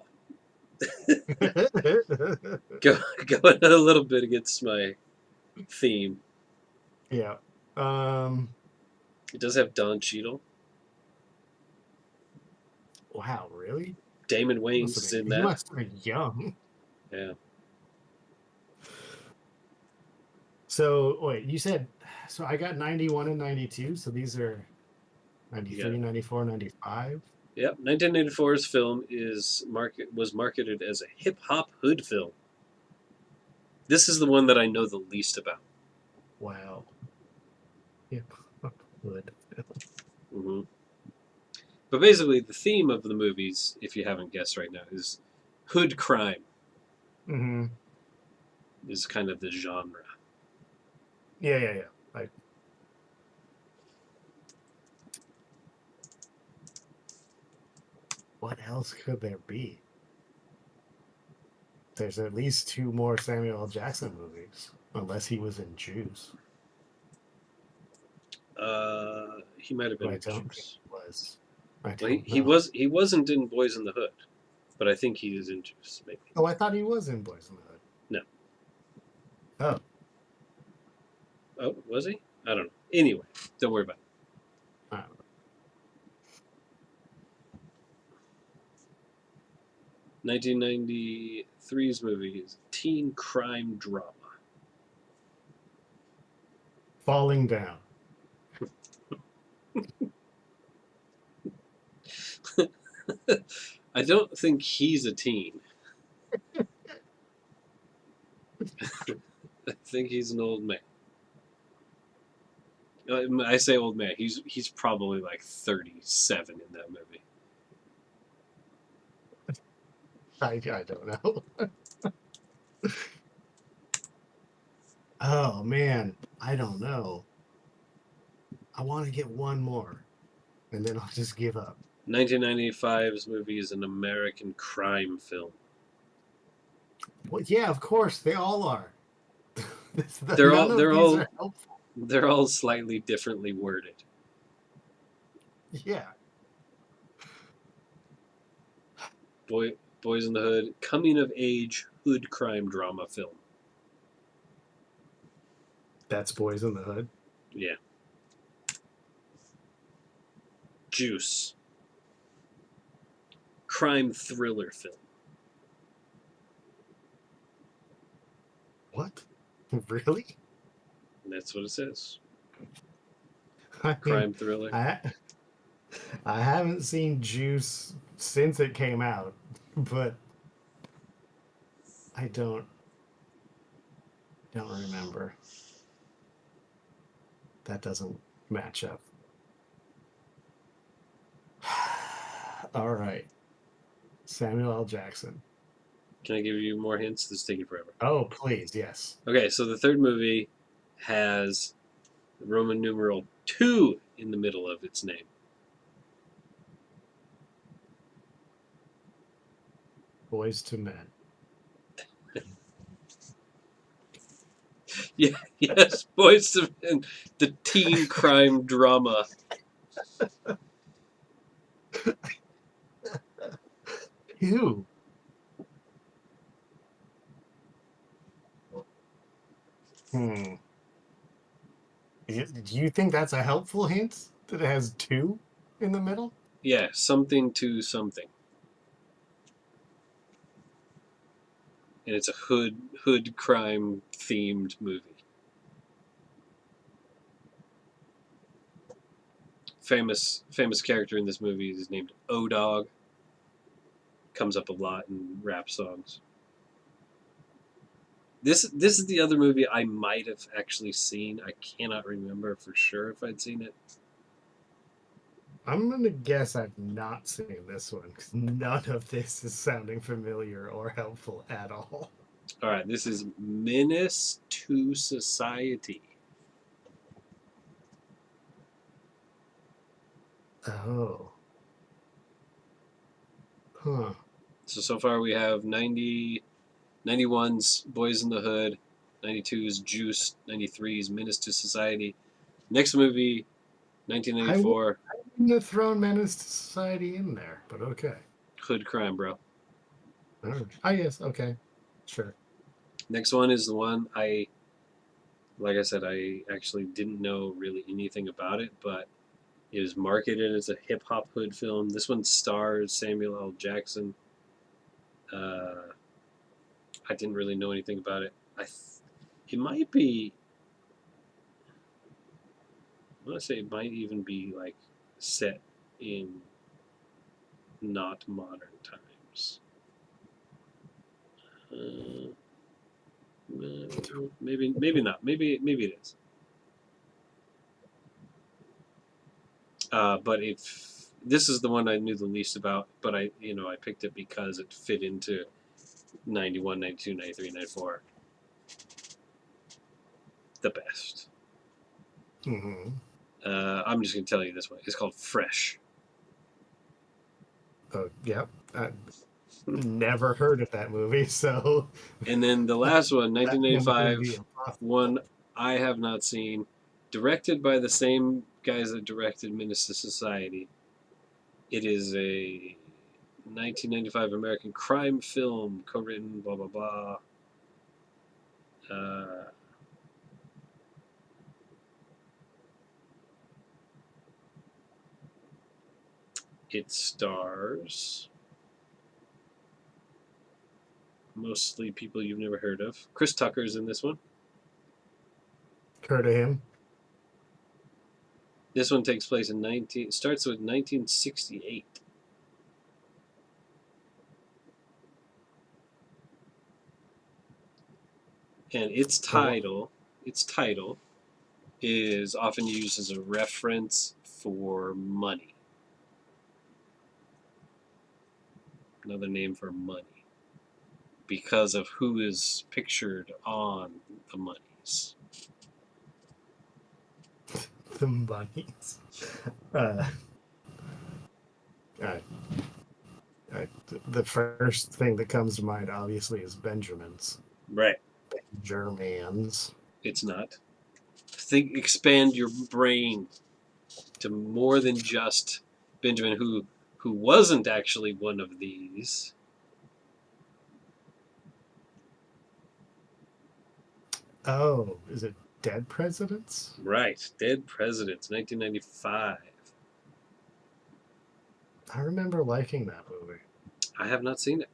Going a little bit against my theme. Yeah. It does have Don Cheadle. Wow, really? Damon Wayans is in He that. must have been young. Yeah. So wait, you said so I got 91 and 92, so these are 93, 94, 95. Yep. 1984's film was marketed as a hip hop hood film. This is the one that I know the least about. Wow. Yeah. Good. Mm-hmm. But basically, the theme of the movies, if you haven't guessed right now, is hood crime. Mm-hmm. Is kind of the genre. Yeah. What else could there be? There's at least 2 more Samuel L. Jackson movies, unless he was in Juice. He might have been But I in don't think Juice. he was. I Well, don't know. he wasn't in Boys in the Hood, but I think he is in Juice. Maybe. Oh, I thought he was in Boys in the Hood. No. Oh. Oh, was he? I don't know. Anyway, don't worry about it. 1993's movie is teen crime drama. Falling Down. I don't think he's a teen. I think he's an old man. I say old man. He's probably like 37 in that movie. I don't know. Oh man, I don't know. I want to get one more, and then I'll just give up. 1995's movie is an American crime film. Well, yeah, of course they all are. They're None all of they're these all are helpful. they're all slightly differently worded. Yeah. Boys in the Hood, coming of age hood crime drama film. That's Boys in the Hood. Yeah. Juice, crime thriller film. What? Really? And that's what it says. I Crime mean, thriller. I haven't seen Juice since it came out, but I don't remember. That doesn't match up. All right. Samuel L. Jackson. Can I give you more hints? This is taking forever. Oh, please, yes. Okay, so the third movie has Roman numeral 2 in the middle of its name. Boys to Men. Yeah, yes, Boys to Men, the teen crime drama. Ew. Hmm. Do you think that's a helpful hint that it has 2 in the middle? Yeah, something to something. And it's a hood crime themed movie. Famous character in this movie is named O-Dog. Comes up a lot in rap songs. This is the other movie I might have actually seen. I cannot remember for sure if I'd seen it. I'm going to guess I've not seen this one because none of this is sounding familiar or helpful at all. All right, this is Menace to Society. Oh. Huh. So far we have 91's Boys in the Hood, 92's Juice, 93's Menace to Society. Next movie, 1994. I wouldn't have thrown Menace to Society in there, but okay. Hood crime, bro. I guess, okay. Sure. Next one is the one like I said, I actually didn't know really anything about it, but it was marketed as a hip-hop hood film. This one stars Samuel L. Jackson. I didn't really know anything about it. It might be... I want to say it might even be like set in not modern times. Maybe not. Maybe it is. But if this is the one I knew the least about, but I picked it because it fit into 91, 92, 93, 94. The best. Mm-hmm. I'm just gonna tell you this one. It's called Fresh. Oh, yep. I never heard of that movie, so. And then the last one, 1985, That one I have not seen, directed by the same guys that directed Menace to Society. It is a 1995 American crime film, co-written, blah, blah, blah. It stars mostly people you've never heard of. Chris Tucker's in this one. Heard of him? This one takes place in starts with 1968. And its title is often used as a reference for money. Another name for money. Because of who is pictured on the monies. The monies. The first thing that comes to mind, obviously, is Benjamin's. Right. Germans. It's not. Expand your brain to more than just Benjamin, who wasn't actually one of these. Oh, is it Dead Presidents? Right. Dead Presidents, 1995. I remember liking that movie. I have not seen it.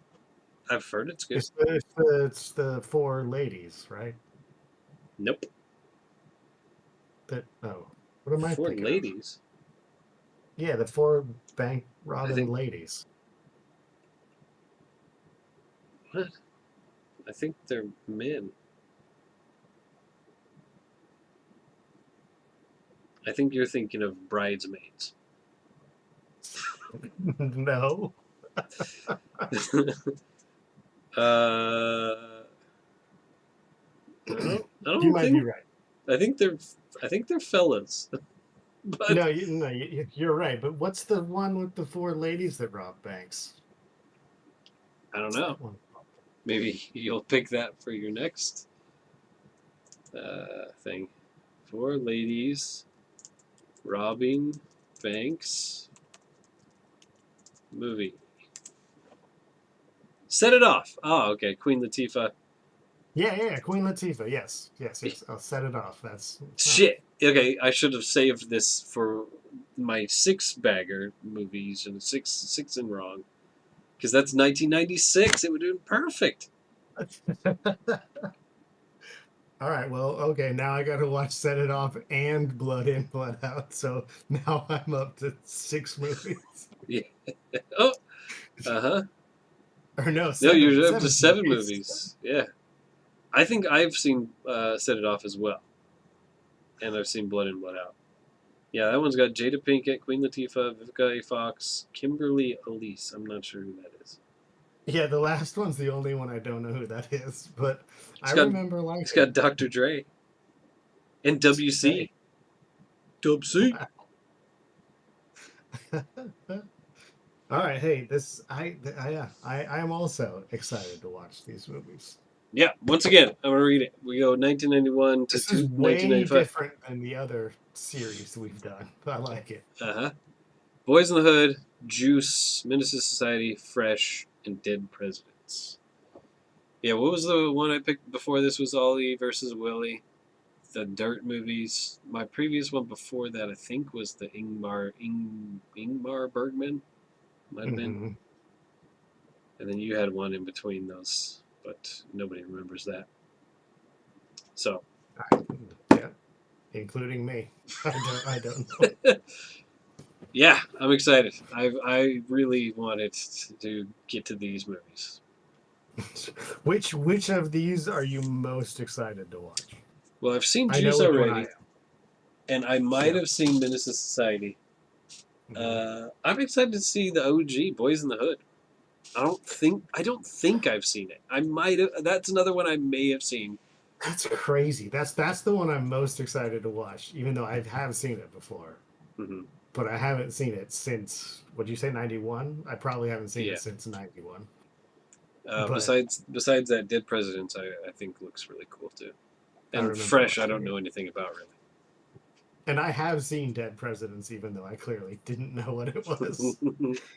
I've heard it's good. It's the four ladies, right? Nope. What am I Four thinking ladies? Of? Yeah, the four bank robbing ladies. What? I think they're men. I think you're thinking of Bridesmaids. No. I don't You might be right. I think they're fellas. But no, you're right. But what's the one with the four ladies that rob banks? I don't know. Maybe you'll pick that for your next thing. Four ladies robbing banks movie. Set It Off. Oh, okay. Queen Latifah. Yeah. Queen Latifah. Yes. I'll Set It Off. That's shit. Okay, I should have saved this for my six-bagger movies and six and wrong, because that's 1996. It would have been perfect. All right. Well, okay. Now I got to watch Set It Off and Blood In, Blood Out. So now I'm up to 6 movies. Yeah. Oh. Or no, you're up to 7 movies. Yeah. I think I've seen Set It Off as well. And I've seen Blood In, Blood Out. Yeah, that one's got Jada Pinkett, Queen Latifah, Vivica A. Fox, Kimberly Elise. I'm not sure who that is. Yeah, the last one's the only one I don't know who that is, but remember liking it. It's got Dr. Dre. And WC. WC. All right, hey, I am also excited to watch these movies. Yeah, once again, I'm going to read it. We go 1991 to 1995. Way different than the other series we've done. I like it. Boys in the Hood, Juice, Menace to Society, Fresh, and Dead Presidents. Yeah, what was the one I picked before this? Was Ollie versus Willy, the Dirt movies. My previous one before that, I think, was the Ingmar Bergman. Might have been. And then you had one in between those, but nobody remembers that. So. Yeah, including me. I don't know. Yeah, I'm excited. I really wanted to get to these movies. Which of these are you most excited to watch? Well, I've seen Juice already, and I might have seen Menace to Society. I'm excited to see the OG Boys in the Hood. I don't think I've seen it. I might have. That's another one I may have seen. That's crazy. That's the one I'm most excited to watch, even though I have seen it before. Mm-hmm. But I haven't seen it since, what'd you say, 91? I probably haven't seen it since 91. Besides that, Dead Presidents, I think looks really cool too. And Fresh, I don't know anything about really. And I have seen Dead Presidents, even though I clearly didn't know what it was.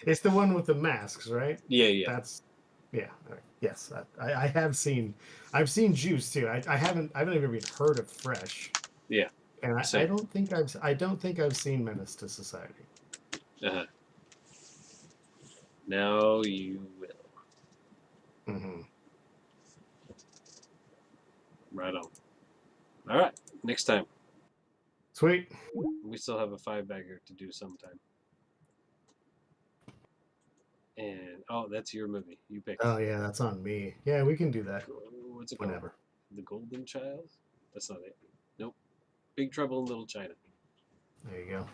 It's the one with the masks, right? Yeah. Yes, I have seen. I've seen Juice too. I haven't even heard of Fresh. Yeah. And I don't think I've seen Menace to Society. Now you will. Right on. All right. Next time. Sweet. We still have a 5-bagger to do sometime. And that's your movie. You picked. Oh yeah, that's on me. Yeah, we can do that What's it whenever. called? The Golden Child? That's not it. Nope. Big Trouble in Little China. There you go.